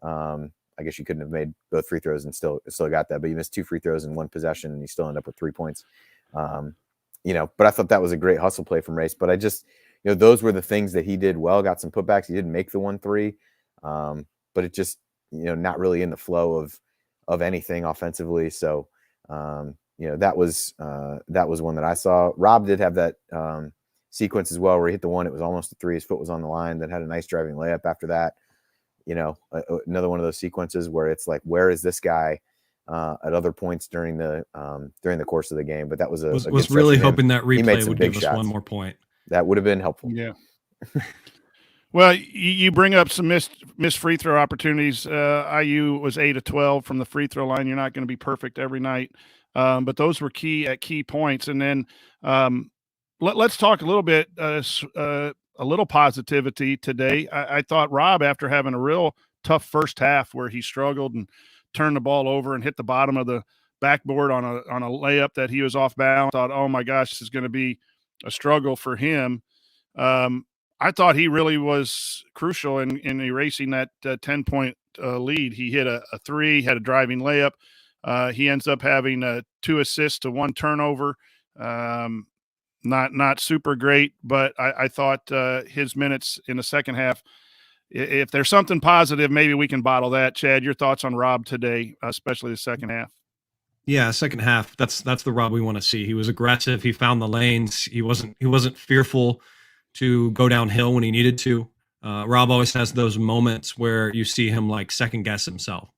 [SPEAKER 3] I guess you couldn't have made both free throws and still got that, but you missed 2 free throws in 1 possession and you still end up with 3 points. But I thought that was a great hustle play from Race. But I just, those were the things that he did well. Got some putbacks. He didn't make the 1-3, but it just, not really in the flow of anything offensively. So, that was one that I saw. Rob did have that sequence as well where he hit the one. It was almost a 3. His foot was on the line. Then had a nice driving layup after that. Another one of those sequences where it's like, where is this guy? At other points during the course of the game, but that was
[SPEAKER 4] was really hoping that replay would give us one more point.
[SPEAKER 3] That would have been helpful.
[SPEAKER 2] Yeah. Well, you bring up some missed free throw opportunities. IU was 8 of 12 from the free throw line. You're not going to be perfect every night, but those were key points. And then let's talk a little bit, a little positivity today. I thought Rob, after having a real tough first half where he struggled and turned the ball over and hit the bottom of the backboard on a layup that he was off balance, thought, oh my gosh, this is going to be a struggle for him. I thought he really was crucial in erasing that 10-point lead. He hit a 3, had a driving layup. He ends up having 2 assists to 1 turnover. Not super great, but I thought his minutes in the second half, if there's something positive, maybe we can bottle that. Chad, your thoughts on Rob today, especially the second half?
[SPEAKER 4] Yeah, second half. That's the Rob we want to see. He was aggressive. He found the lanes. He wasn't fearful to go downhill when he needed to. Rob always has those moments where you see him like second guess himself.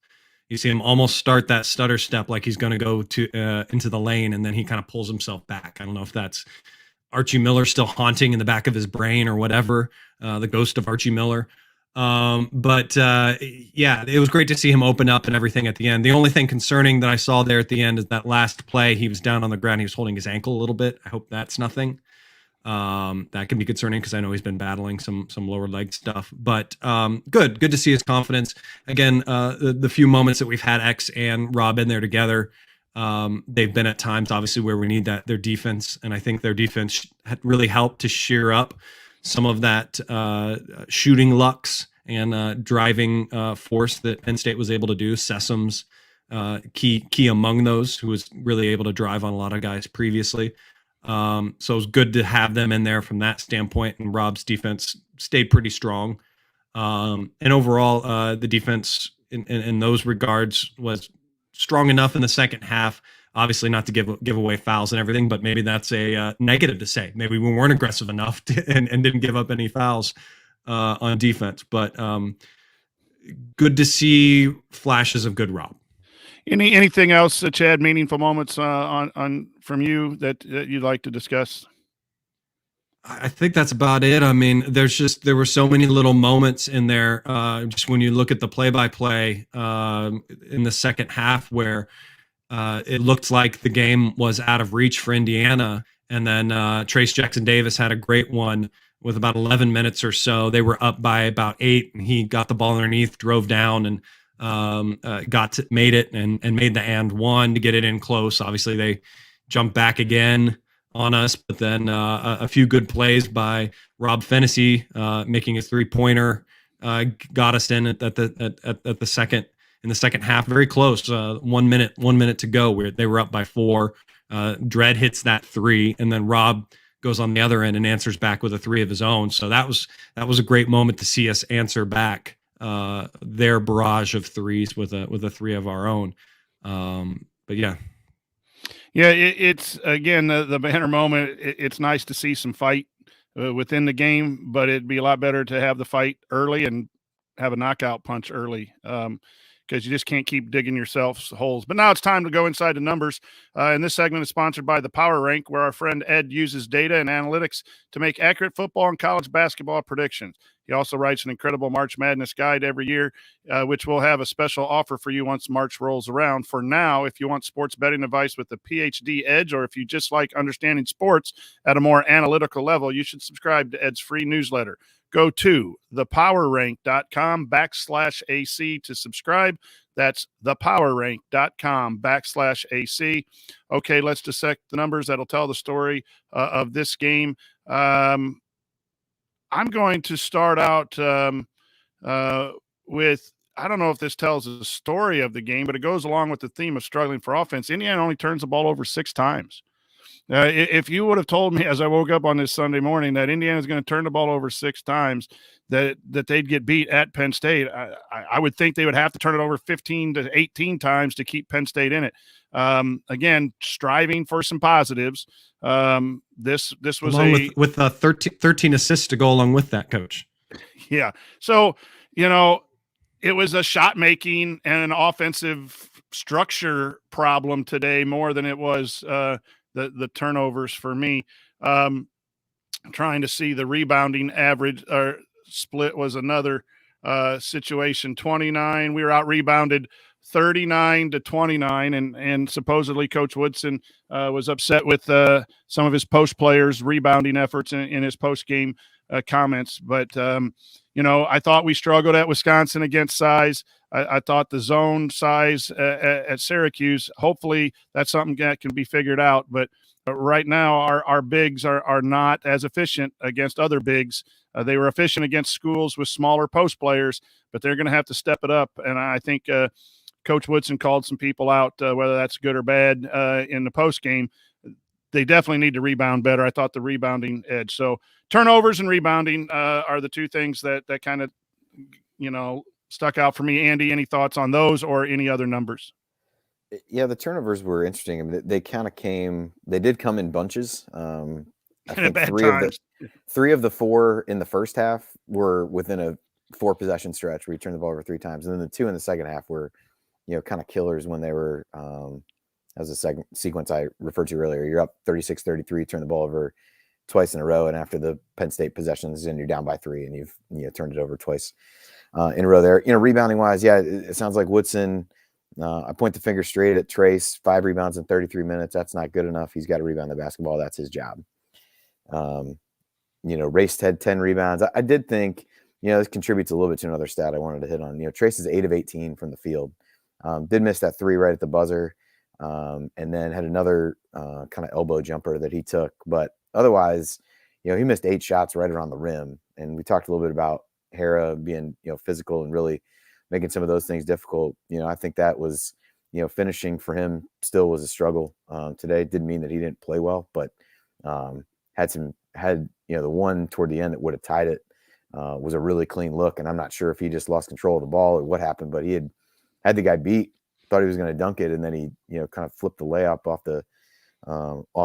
[SPEAKER 4] You see him almost start that stutter step like he's going to go to into the lane, and then he kind of pulls himself back. I don't know if that's Archie Miller still haunting in the back of his brain or whatever, the ghost of Archie Miller. But yeah, it was great to see him open up and everything at the end. The only thing concerning that I saw there at the end is that last play, he was down on the ground. He was holding his ankle a little bit. I hope that's nothing. That can be concerning because I know he's been battling some lower leg stuff, but good to see his confidence again. The few moments that we've had X and Rob in there together, they've been at times obviously where we need their defense, and I think their defense had really helped to shear up some of that shooting lucks and driving force that Penn State was able to do. Sessoms key among those, who was really able to drive on a lot of guys previously. So it was good to have them in there from that standpoint, and Rob's defense stayed pretty strong. And overall, the defense in those regards was strong enough in the second half, obviously not to give away fouls and everything, but maybe that's a negative to say. Maybe we weren't aggressive enough and didn't give up any fouls on defense, but good to see flashes of good Rob.
[SPEAKER 2] Anything else, Chad? Meaningful moments on from you that you'd like to discuss?
[SPEAKER 4] I think that's about it. I mean, there were so many little moments in there. Just when you look at the play-by-play in the second half, where it looked like the game was out of reach for Indiana, and then Trace Jackson Davis had a great one with about 11 minutes or so. They were up by about 8, and he got the ball underneath, drove down, and made it and made the and one to get it in close. Obviously they jumped back again on us, but then a few good plays by Rob Fennessy making a 3-pointer got us in at the second half, very close. 1 minute to go, where they were up by 4. Dredd hits that 3, and then Rob goes on the other end and answers back with a 3 of his own. So that was a great moment to see us answer back their barrage of threes with a 3 of our own. But yeah,
[SPEAKER 2] it's again the banner moment. It's nice to see some fight within the game, but it'd be a lot better to have the fight early and have a knockout punch early, because you just can't keep digging yourselves holes. But now it's time to go inside the numbers. And this segment is sponsored by the Power Rank, where our friend Ed uses data and analytics to make accurate football and college basketball predictions. He also writes an incredible March Madness guide every year, which will have a special offer for you once March rolls around. For now, if you want sports betting advice with the PhD edge, or if you just like understanding sports at a more analytical level, you should subscribe to Ed's free newsletter. Go to thepowerrank.com/AC to subscribe. That's thepowerrank.com/AC. Okay, let's dissect the numbers that'll tell the story of this game. I'm going to start out with, I don't know if this tells the story of the game, but it goes along with the theme of struggling for offense. Indiana only turns the ball over 6 times. If you would have told me as I woke up on this Sunday morning that Indiana is going to turn the ball over 6 times, that they'd get beat at Penn State, I would think they would have to turn it over 15 to 18 times to keep Penn State in it. Again, striving for some positives. This was
[SPEAKER 4] along with 13 assists to go along with that, Coach.
[SPEAKER 2] Yeah. So, it was a shot making and an offensive structure problem today more than it was the turnovers for me. Trying to see the rebounding average or split was another situation. 29, we were out rebounded 39-29, and supposedly Coach Woodson was upset with some of his post players' rebounding efforts in his post-game comments. But, I thought we struggled at Wisconsin against size. I thought the zone size at Syracuse, hopefully that's something that can be figured out. But right now our bigs are not as efficient against other bigs. They were efficient against schools with smaller post players, but they're going to have to step it up. And I think Coach Woodson called some people out, whether that's good or bad, in the post game. They definitely need to rebound better. I thought the rebounding edge. So turnovers and rebounding are the two things that kind of, stuck out for me. Andy, any thoughts on those or any other numbers?
[SPEAKER 3] Yeah, the turnovers were interesting. I mean, they did come in bunches. I think three of the four in the first half were within a 4-possession stretch where you turned the ball over 3 times. And then the 2 in the second half were, kind of killers when they were, as a sequence I referred to earlier. You're up 36-33, turn the ball over twice in a row. And after the Penn State possessions, and you're down by 3 and you've turned it over twice in a row there. Rebounding wise, yeah, it sounds like Woodson, I point the finger straight at Trace, 5 rebounds in 33 minutes. That's not good enough. He's got to rebound the basketball. That's his job. Race had 10 rebounds. I did think, this contributes a little bit to another stat I wanted to hit on. Trace is 8 of 18 from the field. Did miss that 3 right at the buzzer. And then had another kind of elbow jumper that he took. But otherwise, he missed 8 shots right around the rim. And we talked a little bit about Hera being, physical and really making some of those things difficult. I think that was, finishing for him still was a struggle today. Didn't mean that he didn't play well, but had the one toward the end that would have tied it was a really clean look. And I'm not sure if he just lost control of the ball or what happened, but he had the guy beat, thought he was going to dunk it. And then he, kind of flipped the layup off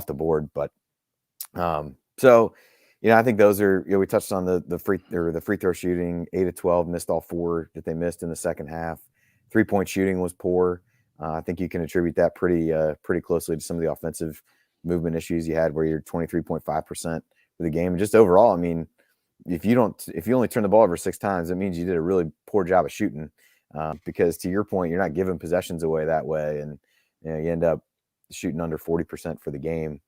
[SPEAKER 3] the board. But so, I think those are, we touched on the free throw shooting, 8 of 12, missed all 4 that they missed in the second half. 3-point shooting was poor. I think you can attribute that pretty closely to some of the offensive movement issues you had, where you're 23.5% for the game. And just overall, I mean, if you only turn the ball over 6 times, it means you did a really poor job of shooting, because to your point, you're not giving possessions away that way. And you end up shooting under 40% for the game.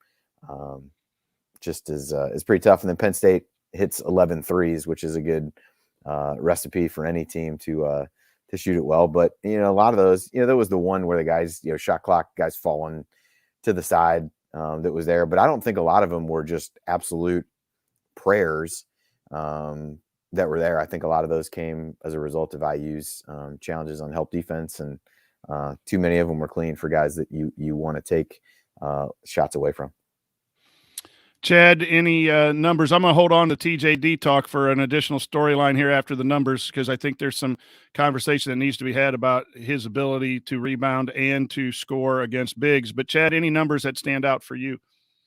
[SPEAKER 3] Just is pretty tough. And then Penn State hits 11 threes, which is a good recipe for any team to shoot it well. But, a lot of those, there was the one where the guys, shot clock guys falling to the side that was there. But I don't think a lot of them were just absolute prayers that were there. I think a lot of those came as a result of IU's challenges on help defense. And too many of them were clean for guys that you want to take shots away from.
[SPEAKER 2] Chad, any numbers? I'm going to hold on to TJD talk for an additional storyline here after the numbers, because I think there's some conversation that needs to be had about his ability to rebound and to score against bigs. But Chad, any numbers that stand out for you?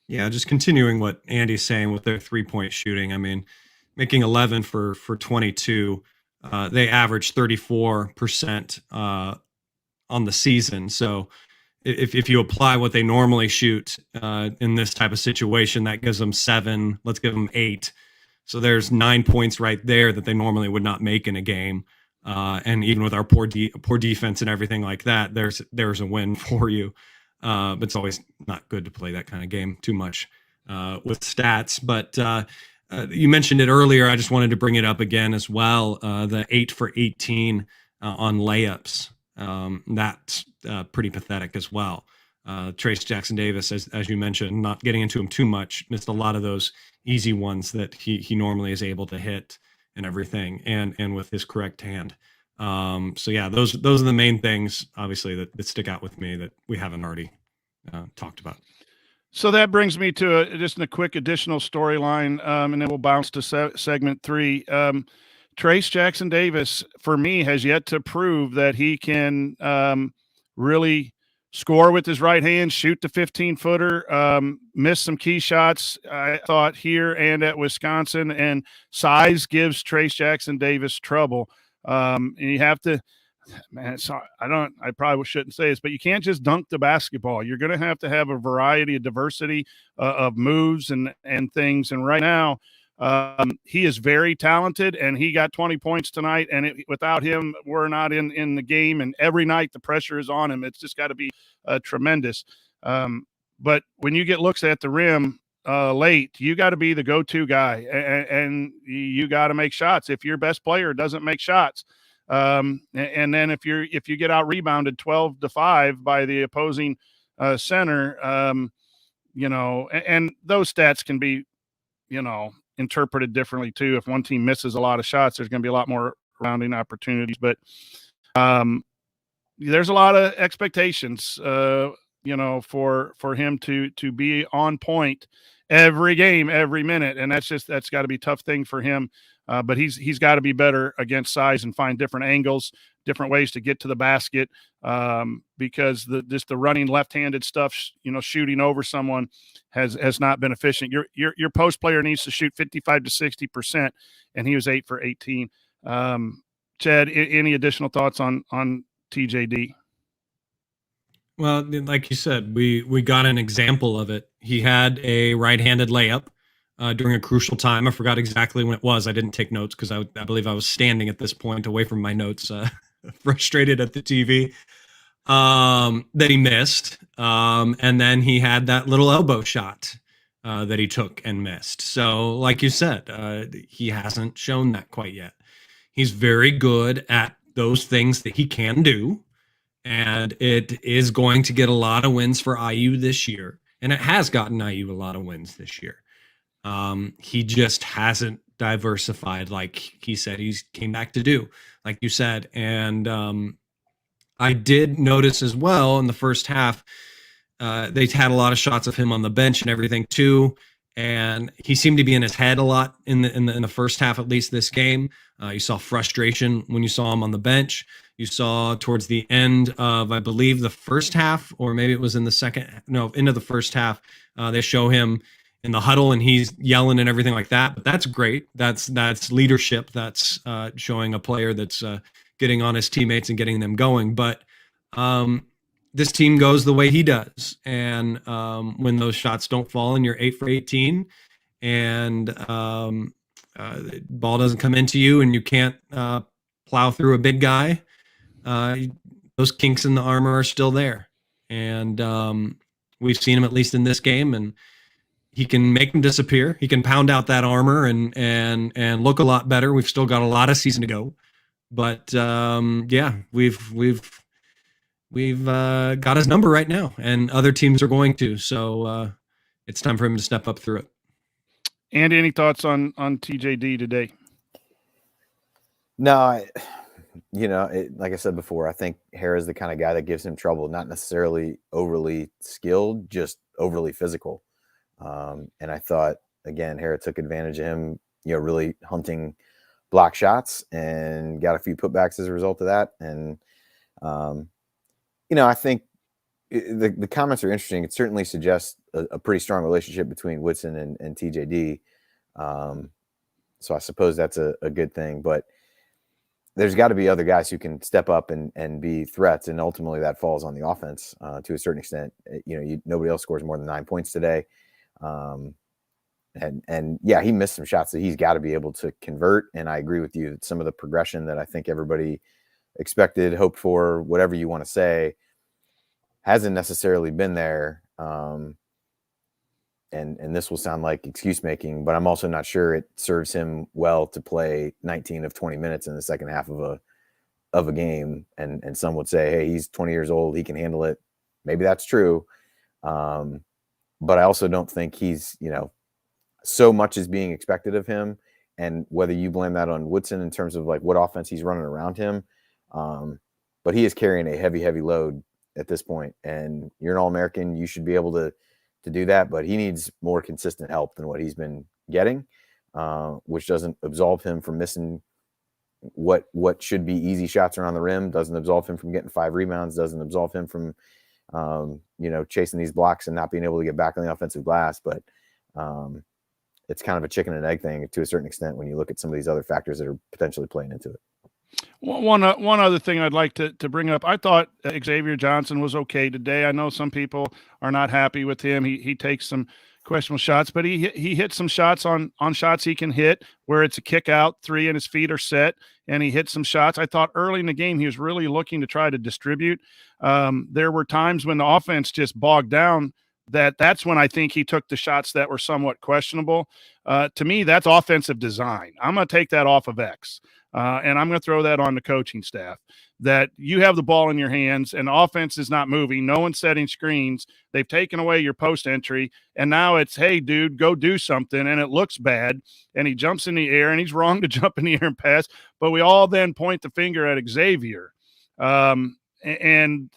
[SPEAKER 4] Yeah, just continuing what Andy's saying with their 3-point shooting. I mean, making 11 for 22, they averaged 34% on the season. So if you apply what they normally shoot in this type of situation, that gives them 7. Let's give them 8. So there's 9 points right there that they normally would not make in a game. And even with our poor defense and everything like that, there's a win for you. But it's always not good to play that kind of game too much with stats. But you mentioned it earlier. I just wanted to bring it up again as well. The 8 for 18 on layups. That's pretty pathetic as well. Trace Jackson Davis, as you mentioned, not getting into him too much, missed a lot of those easy ones that he normally is able to hit and everything, and with his correct hand. So yeah, those are the main things, obviously, that stick out with me that we haven't already talked about.
[SPEAKER 2] So that brings me to just a quick additional storyline, and then we'll bounce to segment 3. Trace Jackson Davis, for me, has yet to prove that he can really score with his right hand, shoot the 15-footer, miss some key shots, I thought, here and at Wisconsin. And size gives Trace Jackson Davis trouble. And you have to – man, I probably shouldn't say this, but you can't just dunk the basketball. You're going to have a variety of diversity of moves and things. And right now, he is very talented, and he got 20 points tonight. And without him, we're not in the game. And every night the pressure is on him. It's just got to be tremendous. But when you get looks at the rim late, you got to be the go-to guy, and you got to make shots. If your best player doesn't make shots, and then if you get out rebounded 12-5 by the opposing center, and those stats can be, interpreted differently too. If one team misses a lot of shots, there's going to be a lot more rebounding opportunities. But there's a lot of expectations, for him to be on point every game, every minute, and that's got to be a tough thing for him. But he's got to be better against size and find different angles, different ways to get to the basket, because the running left-handed stuff, shooting over someone has not been efficient. Your post player needs to shoot 55 to 60%, and he was 8 for 18. Chad, any additional thoughts on TJD?
[SPEAKER 4] Well, like you said, we got an example of it. He had a right-handed layup during a crucial time. I forgot exactly when it was. I didn't take notes because I believe I was standing at this point away from my notes, frustrated at the TV, that he missed. And then he had that little elbow shot that he took and missed. So like you said, he hasn't shown that quite yet. He's very good at those things that he can do. And it is going to get a lot of wins for IU this year. And it has gotten IU a lot of wins this year. He just hasn't diversified like he said he came back to do, like you said. And I did notice as well in the first half, they had a lot of shots of him on the bench and everything too. And he seemed to be in his head a lot in the first half, at least this game. You saw frustration when you saw him on the bench. You saw towards the end of, I believe, the first half, or maybe it was in the end of the first half, they show him in the huddle and he's yelling and everything like that. But that's great. That's leadership. That's showing a player that's getting on his teammates and getting them going. But this team goes the way he does. And when those shots don't fall and you're 8 for 18 and the ball doesn't come into you and you can't plow through a big guy, those kinks in the armor are still there. And we've seen him at least in this game, and he can make them disappear. He can pound out that armor and look a lot better. We've still got a lot of season to go. But we've got his number right now, and other teams are going to. So it's time for him to step up through it.
[SPEAKER 2] Andy, any thoughts on TJD today?
[SPEAKER 3] No, like I said before, I think Hara's the kind of guy that gives him trouble, not necessarily overly skilled, just overly physical. And I thought, again, Hara took advantage of him, really hunting block shots and got a few putbacks as a result of that. And, I think the comments are interesting. It certainly suggests a pretty strong relationship between Woodson and TJD. So I suppose that's a good thing, but there's got to be other guys who can step up and be threats. And ultimately that falls on the offense to a certain extent. Nobody else scores more than 9 points today. And yeah, he missed some shots that he's got to be able to convert. And I agree with you that some of the progression that I think everybody expected, hoped for, whatever you want to say, hasn't necessarily been there. And this will sound like excuse making, but I'm also not sure it serves him well to play 19 of 20 minutes in the second half of a game. And some would say, hey, he's 20 years old, he can handle it. Maybe that's true. But I also don't think he's, so much is being expected of him. And whether you blame that on Woodson in terms of like what offense he's running around him. But he is carrying a heavy, heavy load at this point. And you're an All-American, you should be able to do that, but he needs more consistent help than what he's been getting, which doesn't absolve him from missing what should be easy shots around the rim, doesn't absolve him from getting 5 rebounds, doesn't absolve him from, chasing these blocks and not being able to get back on the offensive glass. But it's kind of a chicken and egg thing to a certain extent when you look at some of these other factors that are potentially playing into it.
[SPEAKER 2] One other thing I'd like to bring up, I thought Xavier Johnson was okay today. I know some people are not happy with him. He takes some questionable shots, but he hit some shots on shots he can hit where it's a kick out 3 and his feet are set, and he hit some shots. I thought early in the game he was really looking to try to distribute. There were times when the offense just bogged down. That's when I think he took the shots that were somewhat questionable. To me, that's offensive design. I'm going to take that off of X. And I'm going to throw that on the coaching staff, that you have the ball in your hands and the offense is not moving. No one's setting screens. They've taken away your post entry. And now it's, hey, dude, go do something. And it looks bad. And he jumps in the air, and he's wrong to jump in the air and pass. But we all then point the finger at Xavier. And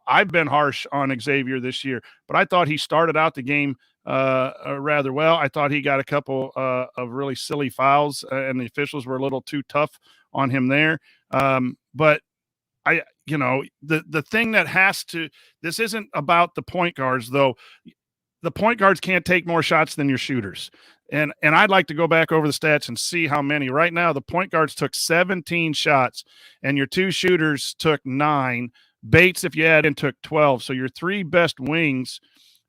[SPEAKER 2] I've been harsh on Xavier this year, but I thought he started out the game rather well. I thought he got a couple of really silly fouls, and the officials were a little too tough on him there. But the thing that this isn't about the point guards, though. The point guards can't take more shots than your shooters. And I'd like to go back over the stats and see how many. Right now, the point guards took 17 shots, and your two shooters took 9. Bates, if you add in, took 12. So your three best wings,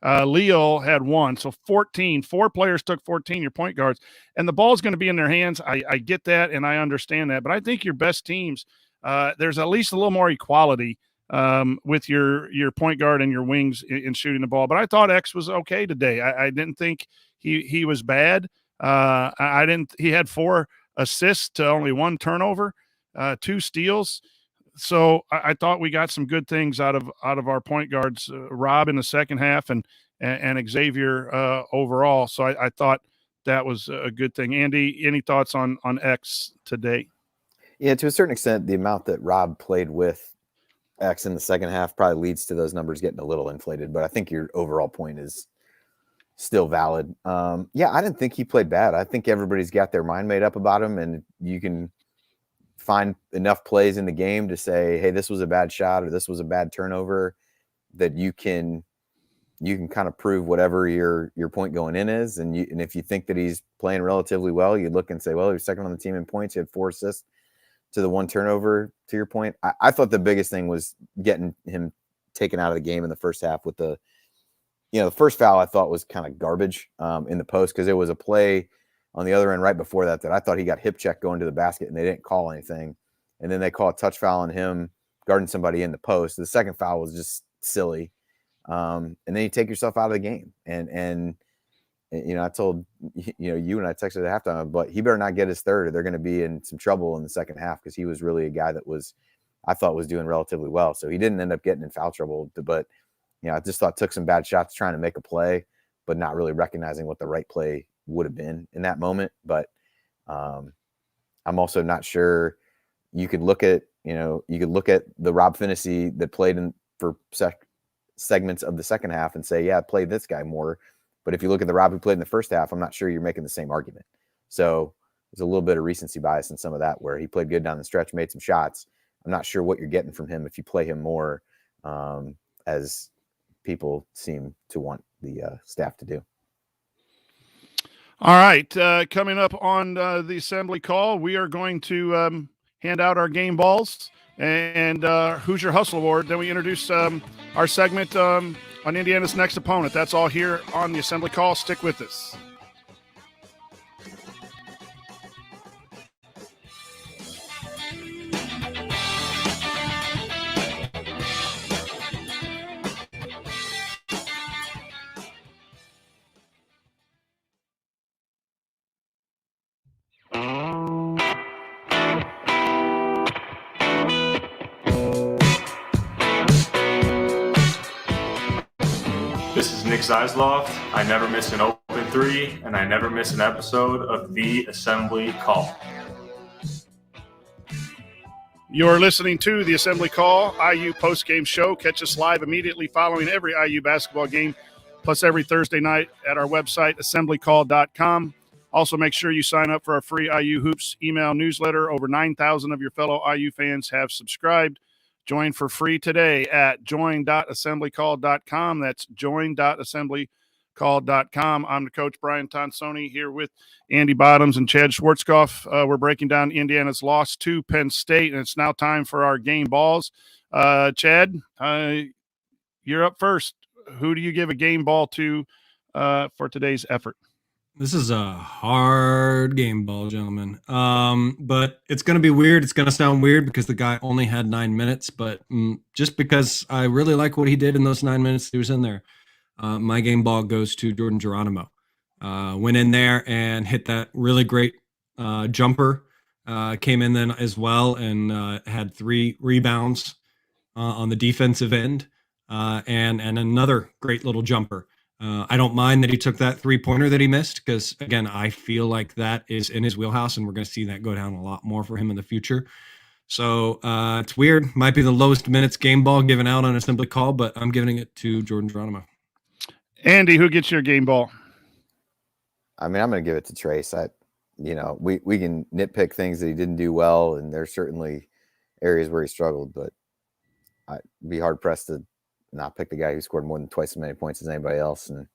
[SPEAKER 2] Leo had 1. So 14. 4 players took 14, your point guards. And the ball's going to be in their hands. I get that, and I understand that. But I think your best teams, there's at least a little more equality with your point guard and your wings in shooting the ball. But I thought X was okay today. I didn't think he was bad. He had 4 assists to only 1 turnover, 2 steals. So I thought we got some good things out of our point guards, Rob in the second half and Xavier overall. So I thought that was a good thing. Andy, any thoughts on X today?
[SPEAKER 3] Yeah, to a certain extent, the amount that Rob played with X in the second half probably leads to those numbers getting a little inflated, but I think your overall point is still valid. Yeah, I didn't think he played bad. I think everybody's got their mind made up about him, and you can find enough plays in the game to say, hey, this was a bad shot or this was a bad turnover, that you can kind of prove whatever your point going in is. And if you think that he's playing relatively well, you look and say, well, he was second on the team in points. He had 4 assists to the 1 turnover, to your point. I thought the biggest thing was getting him taken out of the game in the first half with the first foul I thought was kind of garbage in the post, because it was a play on the other end right before that I thought he got hip checked going to the basket and they didn't call anything. And then they call a touch foul on him guarding somebody in the post. The second foul was just silly. And then you take yourself out of the game. And I told you and I texted at halftime, but he better not get his third or they're going to be in some trouble in the second half, because he was really a guy that I thought was doing relatively well. So he didn't end up getting in foul trouble, but I just thought took some bad shots trying to make a play, but not really recognizing what the right play would have been in that moment. But I'm also not sure. You could look at the Rob Finney that played for segments of the second half and say, yeah, play this guy more. But if you look at the Rob who played in the first half, I'm not sure you're making the same argument. So there's a little bit of recency bias in some of that, where he played good down the stretch, made some shots. I'm not sure what you're getting from him if you play him more, as people seem to want the staff to do.
[SPEAKER 2] All right. Coming up on the assembly call, we are going to hand out our game balls and Hoosier Hustle Award. Then we introduce our segment on Indiana's next opponent. That's all here on the assembly call. Stick with us.
[SPEAKER 7] This is Nick Zeisloft. I never miss an open 3, and I never miss an episode of the Assembly Call.
[SPEAKER 2] You're listening to the Assembly Call IU Postgame Show. Catch us live immediately following every IU basketball game, plus every Thursday night at our website, assemblycall.com. Also, make sure you sign up for our free IU Hoops email newsletter. Over 9,000 of your fellow IU fans have subscribed. Join for free today at join.assemblycall.com. That's join.assemblycall.com. I'm the coach, Brian Tonsoni, here with Andy Bottoms and Chad Schwartzkopf. We're breaking down Indiana's loss to Penn State, and it's now time for our game balls. Chad, you're up first. Who do you give a game ball to for today's effort?
[SPEAKER 4] This is a hard game ball, gentlemen. But it's going to be weird. It's going to sound weird because the guy only had 9 minutes, but just because I really like what he did in those 9 minutes he was in there, my game ball goes to Jordan Geronimo. Went in there and hit that really great jumper, came in then as well and had 3 rebounds on the defensive end and another great little jumper. I don't mind that he took that 3-pointer that he missed, because, again, I feel like that is in his wheelhouse, and we're going to see that go down a lot more for him in the future. So it's weird. Might be the lowest minutes game ball given out on Assembly Call, but I'm giving it to Jordan Geronimo.
[SPEAKER 2] Andy, who gets your game ball?
[SPEAKER 3] I mean, I'm going to give it to Trace. We can nitpick things that he didn't do well, and there's certainly areas where he struggled, but I'd be hard pressed to not pick the guy who scored more than twice as many points as anybody else. And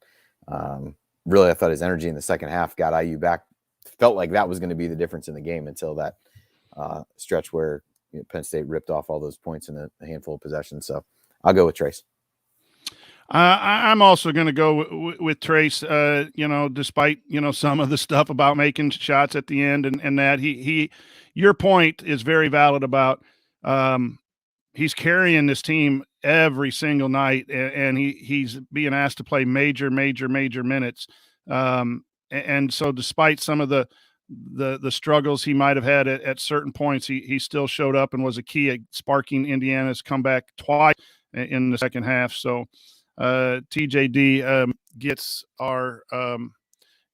[SPEAKER 3] really, I thought his energy in the second half got IU back. Felt like that was going to be the difference in the game until that stretch where Penn State ripped off all those points in a handful of possessions. So I'll go with Trace.
[SPEAKER 2] I'm also going to go with Trace, despite, some of the stuff about making shots at the end and that your point is very valid about he's carrying this team every single night and he's being asked to play major minutes. And so despite some of the struggles he might've had at certain points, he still showed up and was a key at sparking Indiana's comeback twice in the second half. So, TJD gets our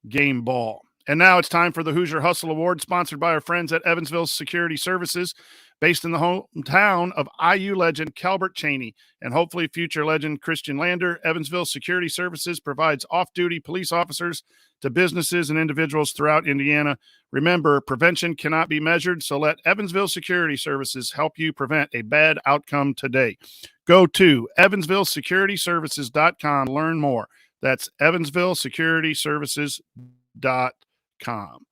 [SPEAKER 2] game ball. And now it's time for the Hoosier Hustle Award, sponsored by our friends at Evansville Security Services, based in the hometown of IU legend Calbert Chaney and hopefully future legend Christian Lander. Evansville Security Services provides off-duty police officers to businesses and individuals throughout Indiana. Remember, prevention cannot be measured, so let Evansville Security Services help you prevent a bad outcome today. Go to evansvillesecurityservices.com to learn more. That's evansvillesecurityservices.com.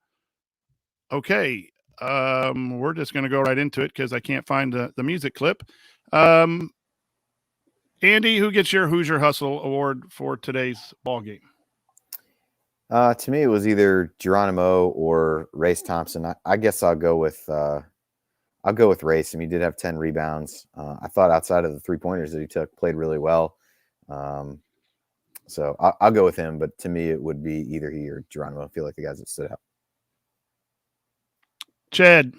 [SPEAKER 2] Okay, we're just going to go right into it because I can't find the music clip. Andy, who gets your Hoosier Hustle Award for today's ball game?
[SPEAKER 3] To me, it was either Geronimo or Race Thompson. I guess I'll go with Race. I mean, he did have 10 rebounds. I thought outside of the 3-pointers that he took, played really well. So I'll go with him. But to me, it would be either he or Geronimo. I feel like the guys that stood out.
[SPEAKER 2] Chad.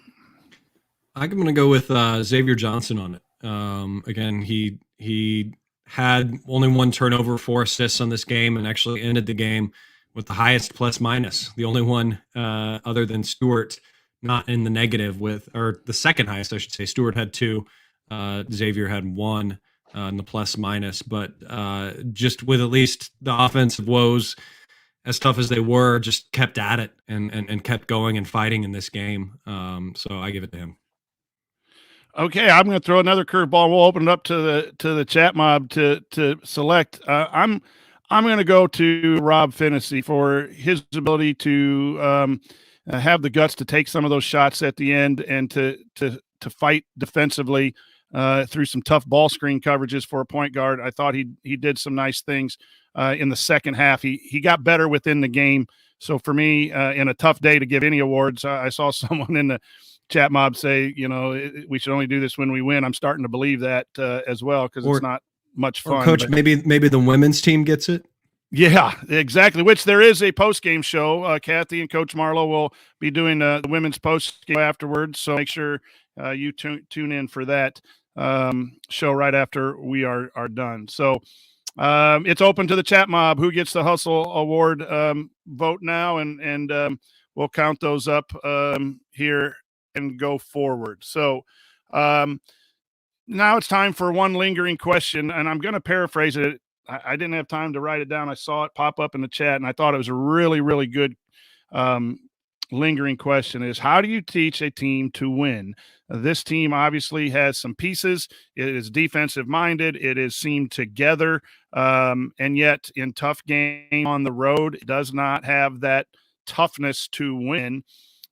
[SPEAKER 4] I'm going to go with Xavier Johnson on it. Again, he had only 1 turnover, 4 assists on this game, and actually ended the game with the highest plus minus. The only one other than Stewart not in the negative or the second highest, I should say. Stewart had 2, Xavier had 1 in the plus minus, but just with at least the offensive woes, as tough as they were, just kept at it and kept going and fighting in this game. So I give it to him.
[SPEAKER 2] Okay, I'm going to throw another curveball. We'll open it up to the chat mob to select. I'm going to go to Rob Fennessy for his ability to have the guts to take some of those shots at the end and to fight defensively through some tough ball screen coverages for a point guard. I thought he did some nice things in the second half. He got better within the game. So for me, in a tough day to give any awards, I saw someone in the chat mob say, we should only do this when we win. I'm starting to believe that as well because it's not much fun.
[SPEAKER 4] Coach, maybe the women's team gets it.
[SPEAKER 2] Yeah, exactly. Which there is a post-game show. Kathy and Coach Marlowe will be doing the women's post-game afterwards. So make sure you tune in for that show right after we are done. So it's open to the chat mob. Who gets the Hustle Award? Vote now, and we'll count those up here and go forward. So now it's time for one lingering question, and I'm going to paraphrase it. I didn't have time to write it down. I saw it pop up in the chat, and I thought it was a really, really good lingering question is, how do you teach a team to win? This team obviously has some pieces. It is defensive minded. It is seamed together. And yet in tough game on the road, it does not have that toughness to win.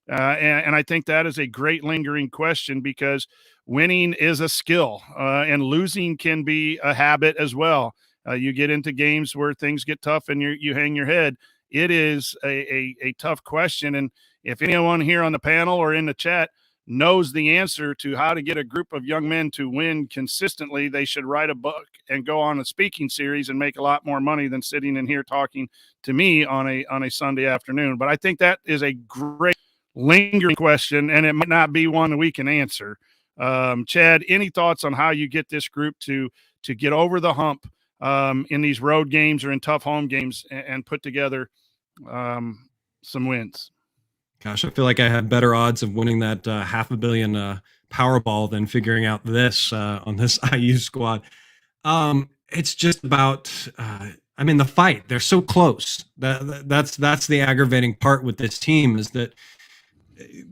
[SPEAKER 2] And I think that is a great lingering question because winning is a skill and losing can be a habit as well. You get into games where things get tough and you hang your head. It is a tough question. And if anyone here on the panel or in the chat knows the answer to how to get a group of young men to win consistently, they should write a book and go on a speaking series and make a lot more money than sitting in here talking to me on a Sunday afternoon. But I think that is a great lingering question, and it might not be one that we can answer. Chad, any thoughts on how you get this group to get over the hump in these road games or in tough home games and put together some wins?
[SPEAKER 4] Gosh, I feel like I have better odds of winning that $500 million Powerball than figuring out this on this IU squad. It's just about, the fight. They're so close. That's the aggravating part with this team is that,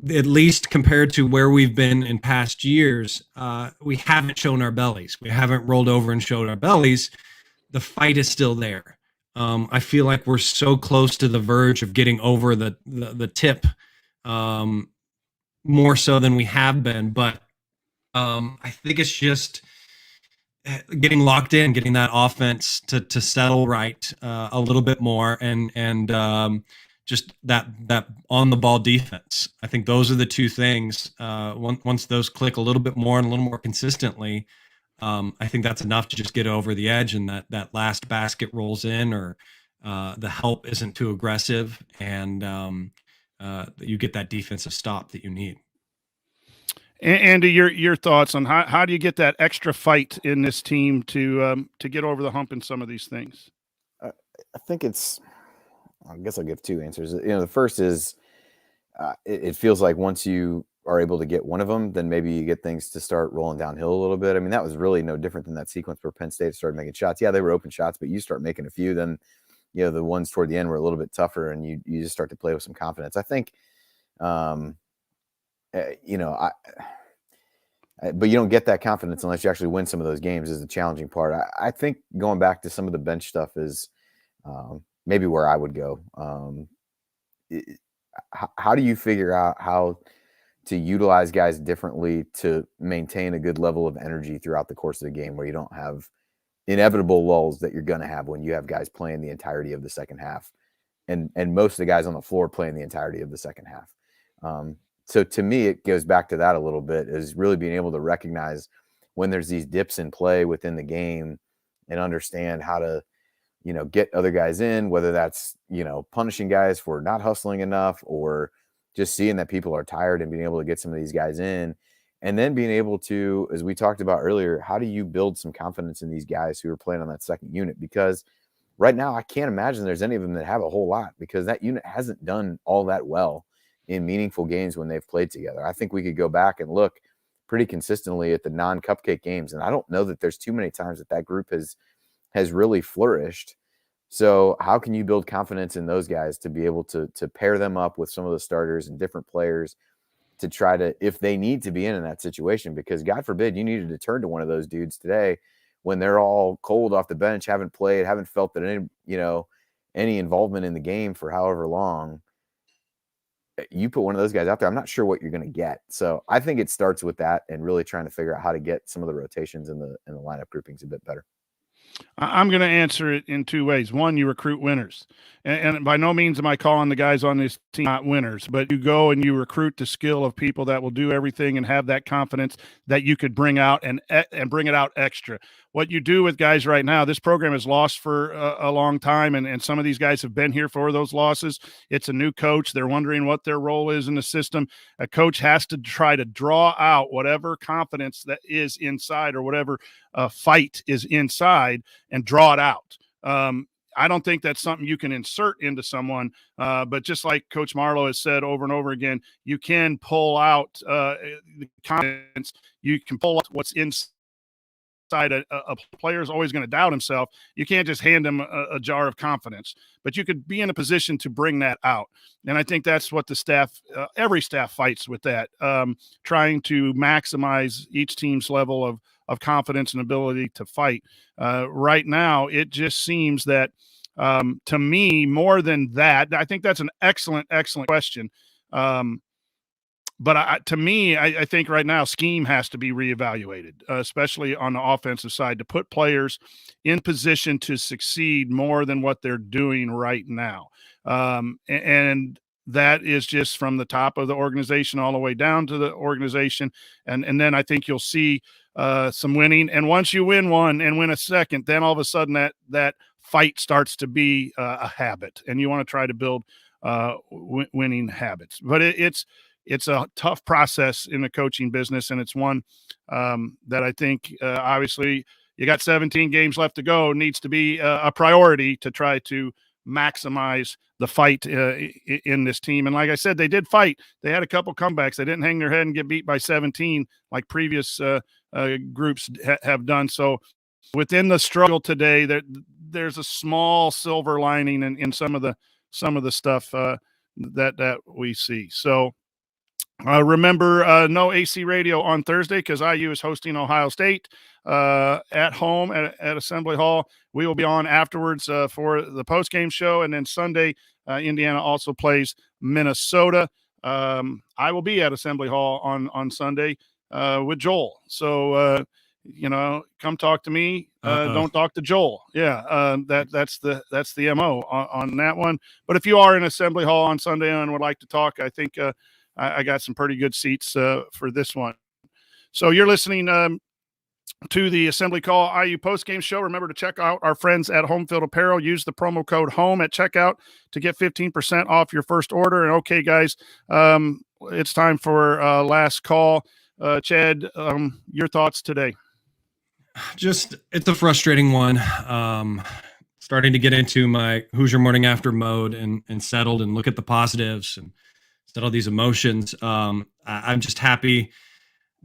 [SPEAKER 4] at least compared to where we've been in past years, we haven't shown our bellies. We haven't rolled over and showed our bellies. The fight is still there. I feel like we're so close to the verge of getting over the tip, more so than we have been. But I think it's just getting locked in, getting that offense to settle right a little bit more, and just that on the ball defense. I think those are the two things. Once those click a little bit more and a little more consistently, I think that's enough to just get over the edge, and that last basket rolls in, or the help isn't too aggressive, and you get that defensive stop that you need.
[SPEAKER 2] Andy, your thoughts on how do you get that extra fight in this team to get over the hump in some of these things?
[SPEAKER 3] I think I guess I'll give two answers. The first is it feels like once you are able to get one of them, then maybe you get things to start rolling downhill a little bit. I mean, that was really no different than that sequence where Penn State started making shots. Yeah, they were open shots, but you start making a few, then the ones toward the end were a little bit tougher, and you just start to play with some confidence. I think, but you don't get that confidence unless you actually win some of those games is the challenging part. I think going back to some of the bench stuff is maybe where I would go. How do you figure out how to utilize guys differently to maintain a good level of energy throughout the course of the game, where you don't have inevitable lulls that you're going to have when you have guys playing the entirety of the second half, and most of the guys on the floor playing the entirety of the second half. So to me, it goes back to that a little bit, is really being able to recognize when there's these dips in play within the game and understand how to, get other guys in, whether that's, punishing guys for not hustling enough, or just seeing that people are tired and being able to get some of these guys in. And then being able to, as we talked about earlier, how do you build some confidence in these guys who are playing on that second unit? Because right now, I can't imagine there's any of them that have a whole lot, because that unit hasn't done all that well in meaningful games when they've played together. I think we could go back and look pretty consistently at the non-cupcake games, and I don't know that there's too many times that group has really flourished. So how can you build confidence in those guys to be able to pair them up with some of the starters and different players to try to, if they need to be in that situation? Because God forbid you needed to turn to one of those dudes today when they're all cold off the bench, haven't played, haven't felt that any involvement in the game for however long. You put one of those guys out there, I'm not sure what you're going to get. So I think it starts with that, and really trying to figure out how to get some of the rotations in the lineup groupings a bit better.
[SPEAKER 2] I'm going to answer it in two ways. One, you recruit winners. And by no means am I calling the guys on this team not winners, but you go and you recruit the skill of people that will do everything and have that confidence that you could bring out and bring it out extra. What you do with guys right now, this program is lost for a long time, and some of these guys have been here for those losses. It's a new coach. They're wondering what their role is in the system. A coach has to try to draw out whatever confidence that is inside, or whatever fight is inside, and draw it out. I don't think that's something you can insert into someone, but just like Coach Marlowe has said over and over again, you can pull out the confidence. You can pull out what's inside. A player is always going to doubt himself. You can't just hand him a jar of confidence, but you could be in a position to bring that out. And I think that's what the staff, every staff fights with that, trying to maximize each team's level of confidence and ability to fight. Right now, it just seems that, to me, more than that, I think that's an excellent question. But to me, I think right now scheme has to be reevaluated, especially on the offensive side, to put players in position to succeed more than what they're doing right now. And that is just from the top of the organization all the way down to the organization. And then I think you'll see some winning. And once you win one and win a second, then all of a sudden that fight starts to be a habit. And you want to try to build winning habits. But it's a tough process in the coaching business, and it's one that I think obviously you got 17 games left to go, needs to be a priority to try to maximize fight in this team. And like I said, they did fight. They had a couple comebacks. They didn't hang their head and get beat by 17 like previous groups have done. So within the struggle today, there's a small silver lining in some of the stuff that we see. So remember, no AC radio on Thursday because IU is hosting Ohio State at home at Assembly Hall. We will be on afterwards for the postgame show, and then Sunday, Indiana also plays Minnesota. I will be at Assembly Hall on Sunday with Joel. So come talk to me. Don't talk to Joel. Yeah, that's the MO on that one. But if you are in Assembly Hall on Sunday and would like to talk, I think I got some pretty good seats for this one. So you're listening to the Assembly Call IU postgame show. Remember to check out our friends at Home Field Apparel. Use the promo code HOME at checkout to get 15% off your first order. And okay, guys, it's time for last call. Chad, your thoughts today?
[SPEAKER 4] It's a frustrating one. Starting to get into my Hoosier morning after mode and settled and look at the positives and settle these emotions. I'm just happy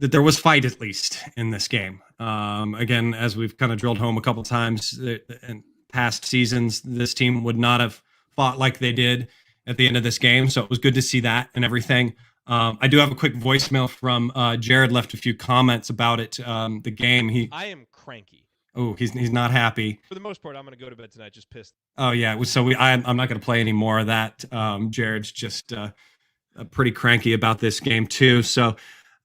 [SPEAKER 4] that there was fight at least in this game. Again, as we've kind of drilled home a couple times in past seasons, this team would not have fought like they did at the end of this game. So it was good to see that and everything. I do have a quick voicemail from Jared. Left a few comments about it. The game.
[SPEAKER 8] I am cranky.
[SPEAKER 4] Oh, he's not happy.
[SPEAKER 8] For the most part, I'm going to go to bed tonight just pissed.
[SPEAKER 4] Oh yeah. So I'm not going to play any more of that. Jared's just pretty cranky about this game too. So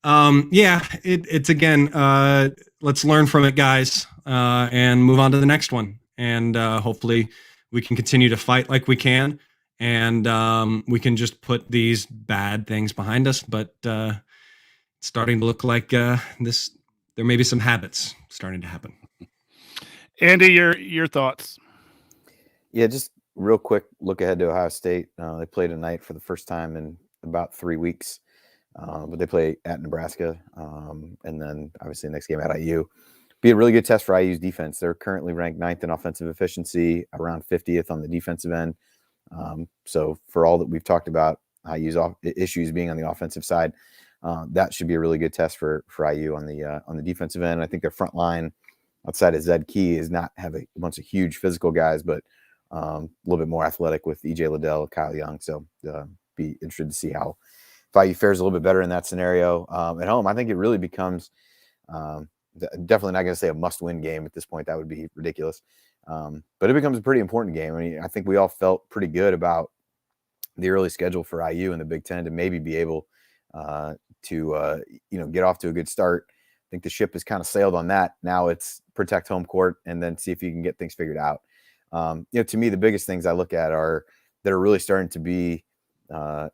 [SPEAKER 4] it's again. Let's learn from it, guys, and move on to the next one. And hopefully we can continue to fight like we can. And we can just put these bad things behind us. But it's starting to look like there may be some habits starting to happen.
[SPEAKER 2] Andy, your thoughts?
[SPEAKER 3] Yeah, just real quick look ahead to Ohio State. They play tonight for the first time in about 3 weeks. But they play at Nebraska. And then obviously the next game at IU. Be a really good test for IU's defense. They're currently ranked 9th in offensive efficiency, around 50th on the defensive end. So for all that we've talked about IU's issues being on the offensive side, that should be a really good test for IU on the defensive end. I think their front line outside of Zed Key is not have a bunch of huge physical guys, but a little bit more athletic with EJ Liddell, Kyle Young. So be interested to see how if IU fares a little bit better in that scenario. At home, I think it really becomes definitely not going to say a must-win game at this point. That would be ridiculous. But it becomes a pretty important game. I mean, I think we all felt pretty good about the early schedule for IU in the Big Ten to maybe be able to get off to a good start. I think the ship has kind of sailed on that. Now it's protect home court and then see if you can get things figured out. To me, the biggest things I look at are really starting to be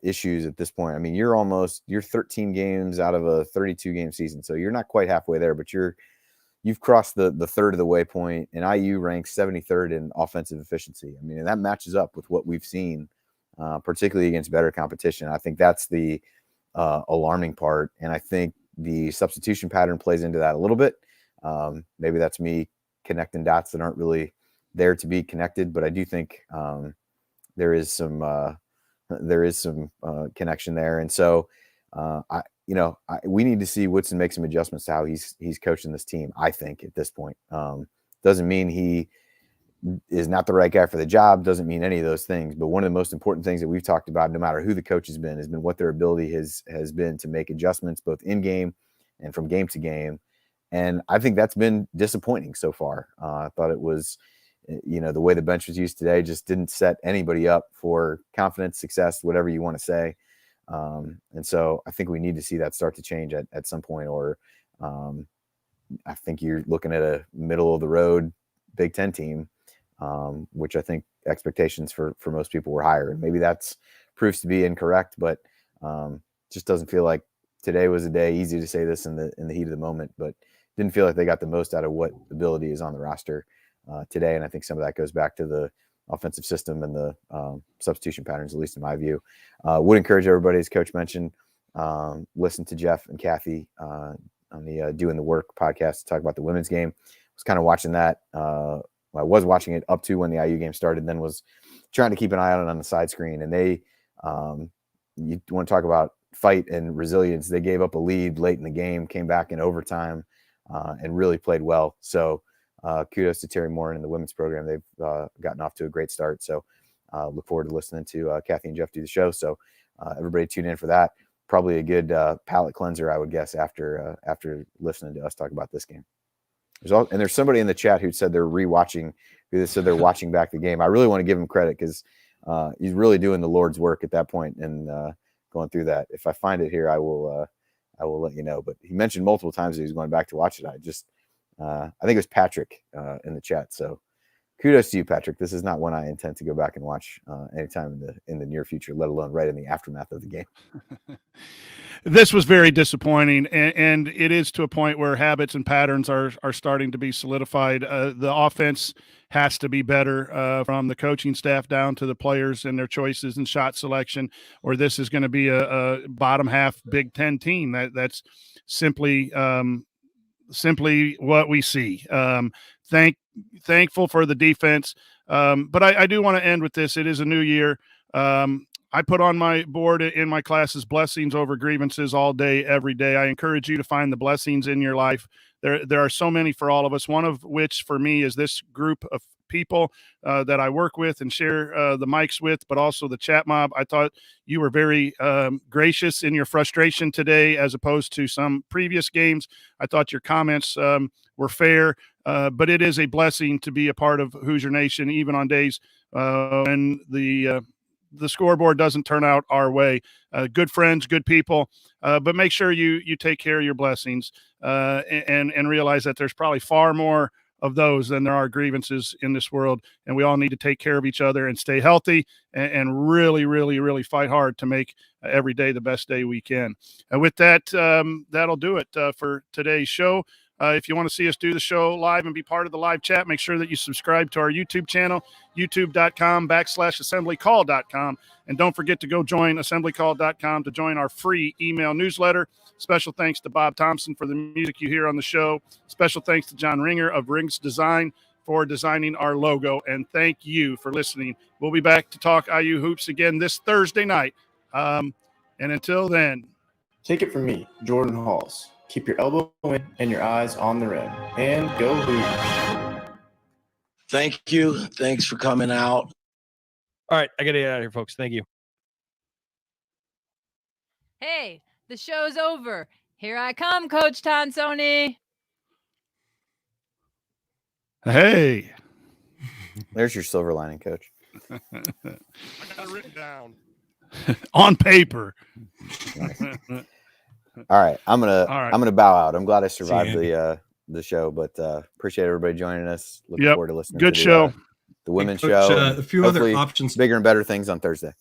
[SPEAKER 3] issues at this point. I mean, you're 13 games out of a 32 game season, so you're not quite halfway there, but you've crossed the third of the waypoint, and IU ranks 73rd in offensive efficiency. I mean, and that matches up with what we've seen, particularly against better competition. I think that's the alarming part, and I think the substitution pattern plays into that a little bit. Maybe that's me connecting dots that aren't really there to be connected, but I do think there is some connection there, and so we need to see Woodson make some adjustments to how he's coaching this team. I think at this point, doesn't mean he is not the right guy for the job. Doesn't mean any of those things. But one of the most important things that we've talked about, no matter who the coach has been what their ability has been to make adjustments both in game and from game to game. And I think that's been disappointing so far. I thought it was, the way the bench was used today just didn't set anybody up for confidence, success, whatever you want to say. And so I think we need to see that start to change at some point, or I think you're looking at a middle of the road Big Ten team, which I think expectations for most people were higher. And maybe that's proves to be incorrect, but just doesn't feel like today was a day. Easy to say this in the heat of the moment, but didn't feel like they got the most out of what ability is on the roster today. And I think some of that goes back to the offensive system and the substitution patterns, at least in my view. Would encourage everybody, as Coach mentioned, listen to Jeff and Kathy on the Doing the Work podcast to talk about the women's game. I was kind of watching that. I was watching it up to when the IU game started, then was trying to keep an eye on it on the side screen. And they, you want to talk about fight and resilience. They gave up a lead late in the game, came back in overtime, and really played well. So kudos to Terry Moore and the women's program. They've gotten off to a great start. So look forward to listening to Kathy and Jeff do the show. So everybody tune in for that. Probably a good palate cleanser, I would guess, after listening to us talk about this game. There's somebody in the chat who said they're rewatching, who said they're watching back the game. I really want to give him credit because he's really doing the Lord's work at that point and going through that. If I find it here, I will let you know. But he mentioned multiple times that he was going back to watch it. I think it was Patrick in the chat. So kudos to you, Patrick. This is not one I intend to go back and watch anytime in the near future, let alone right in the aftermath of the game.
[SPEAKER 2] This was very disappointing, and it is to a point where habits and patterns are starting to be solidified. The offense has to be better from the coaching staff down to the players and their choices and shot selection, or this is going to be a bottom half Big Ten team. That's simply what we see. Thankful for the defense, but I do want to end with this. It is a new year. I put on my board in my classes blessings over grievances all day, every day. I encourage you to find the blessings in your life. There are so many for all of us, one of which for me is this group of people that I work with and share the mics with, but also the chat mob. I thought you were very gracious in your frustration today as opposed to some previous games. I thought your comments were fair, but it is a blessing to be a part of Hoosier Nation, even on days when the scoreboard doesn't turn out our way. Good friends, good people, but make sure you take care of your blessings and realize that there's probably far more of those than there are grievances in this world, and we all need to take care of each other and stay healthy and really, really, really fight hard to make every day the best day we can. And with that, that'll do it for today's show. If you want to see us do the show live and be part of the live chat, make sure that you subscribe to our YouTube channel, youtube.com/assemblycall.com. And don't forget to go join assemblycall.com to join our free email newsletter. Special thanks to Bob Thompson for the music you hear on the show. Special thanks to John Ringer of Rings Design for designing our logo. And thank you for listening. We'll be back to talk IU hoops again this Thursday night. And until then,
[SPEAKER 9] take it from me, Jordan Halls. Keep your elbow in and your eyes on the rim. And go Hoosiers.
[SPEAKER 10] Thank you. Thanks for coming out.
[SPEAKER 8] All right, I got to get out of here, folks. Thank you.
[SPEAKER 11] Hey, the show's over. Here I come, Coach Tonsoni.
[SPEAKER 2] Hey.
[SPEAKER 3] There's your silver lining, Coach.
[SPEAKER 8] I got it written down.
[SPEAKER 2] On paper.
[SPEAKER 3] Nice. All right, I'm gonna bow out. I'm glad I survived the show, but appreciate everybody joining us. Looking forward to listening.
[SPEAKER 2] Good
[SPEAKER 3] to
[SPEAKER 2] show.
[SPEAKER 3] The women's
[SPEAKER 4] Coach,
[SPEAKER 3] show.
[SPEAKER 4] A few other options,
[SPEAKER 3] bigger and better things on Thursday.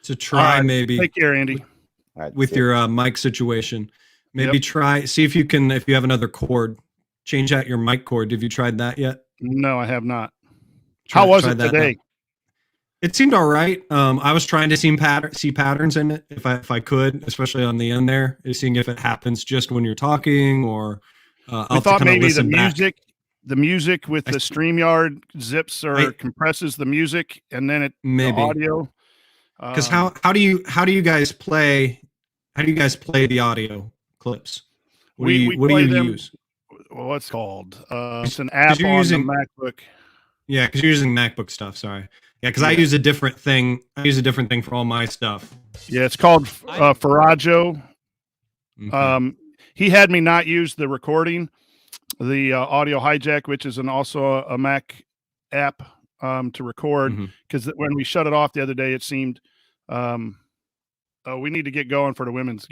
[SPEAKER 4] To try maybe.
[SPEAKER 2] Take care, Andy.
[SPEAKER 3] All right,
[SPEAKER 4] with your mic situation, maybe see if you can. If you have another cord, change out your mic cord. Have you tried that yet?
[SPEAKER 2] No, I have not. How was it today?
[SPEAKER 4] It seemed all right. I was trying to see patterns in it if I could, especially on the end there, seeing if it happens just when you're talking or.
[SPEAKER 2] I thought maybe the music with the StreamYard zips or compresses the music and then the audio.
[SPEAKER 4] Because how do you guys play? How do you guys play the audio clips? What do you use?
[SPEAKER 2] What's called? It's an app on the MacBook.
[SPEAKER 4] Yeah, because you're using MacBook stuff. Sorry. Yeah, because I use a different thing. I use a different thing for all my stuff.
[SPEAKER 2] Yeah, it's called Farajo.
[SPEAKER 4] Okay.
[SPEAKER 2] He had me not use the recording, the audio hijack, which is also a Mac app to record. Because when we shut it off the other day, it seemed we need to get going for the women's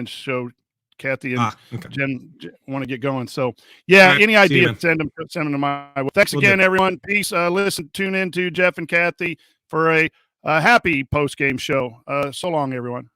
[SPEAKER 2] show. Kathy and Jen want to get going. So, yeah, any idea, send them to my way. Thanks again, everyone. Peace. Tune in to Jeff and Kathy for a happy post-game show. So long, everyone.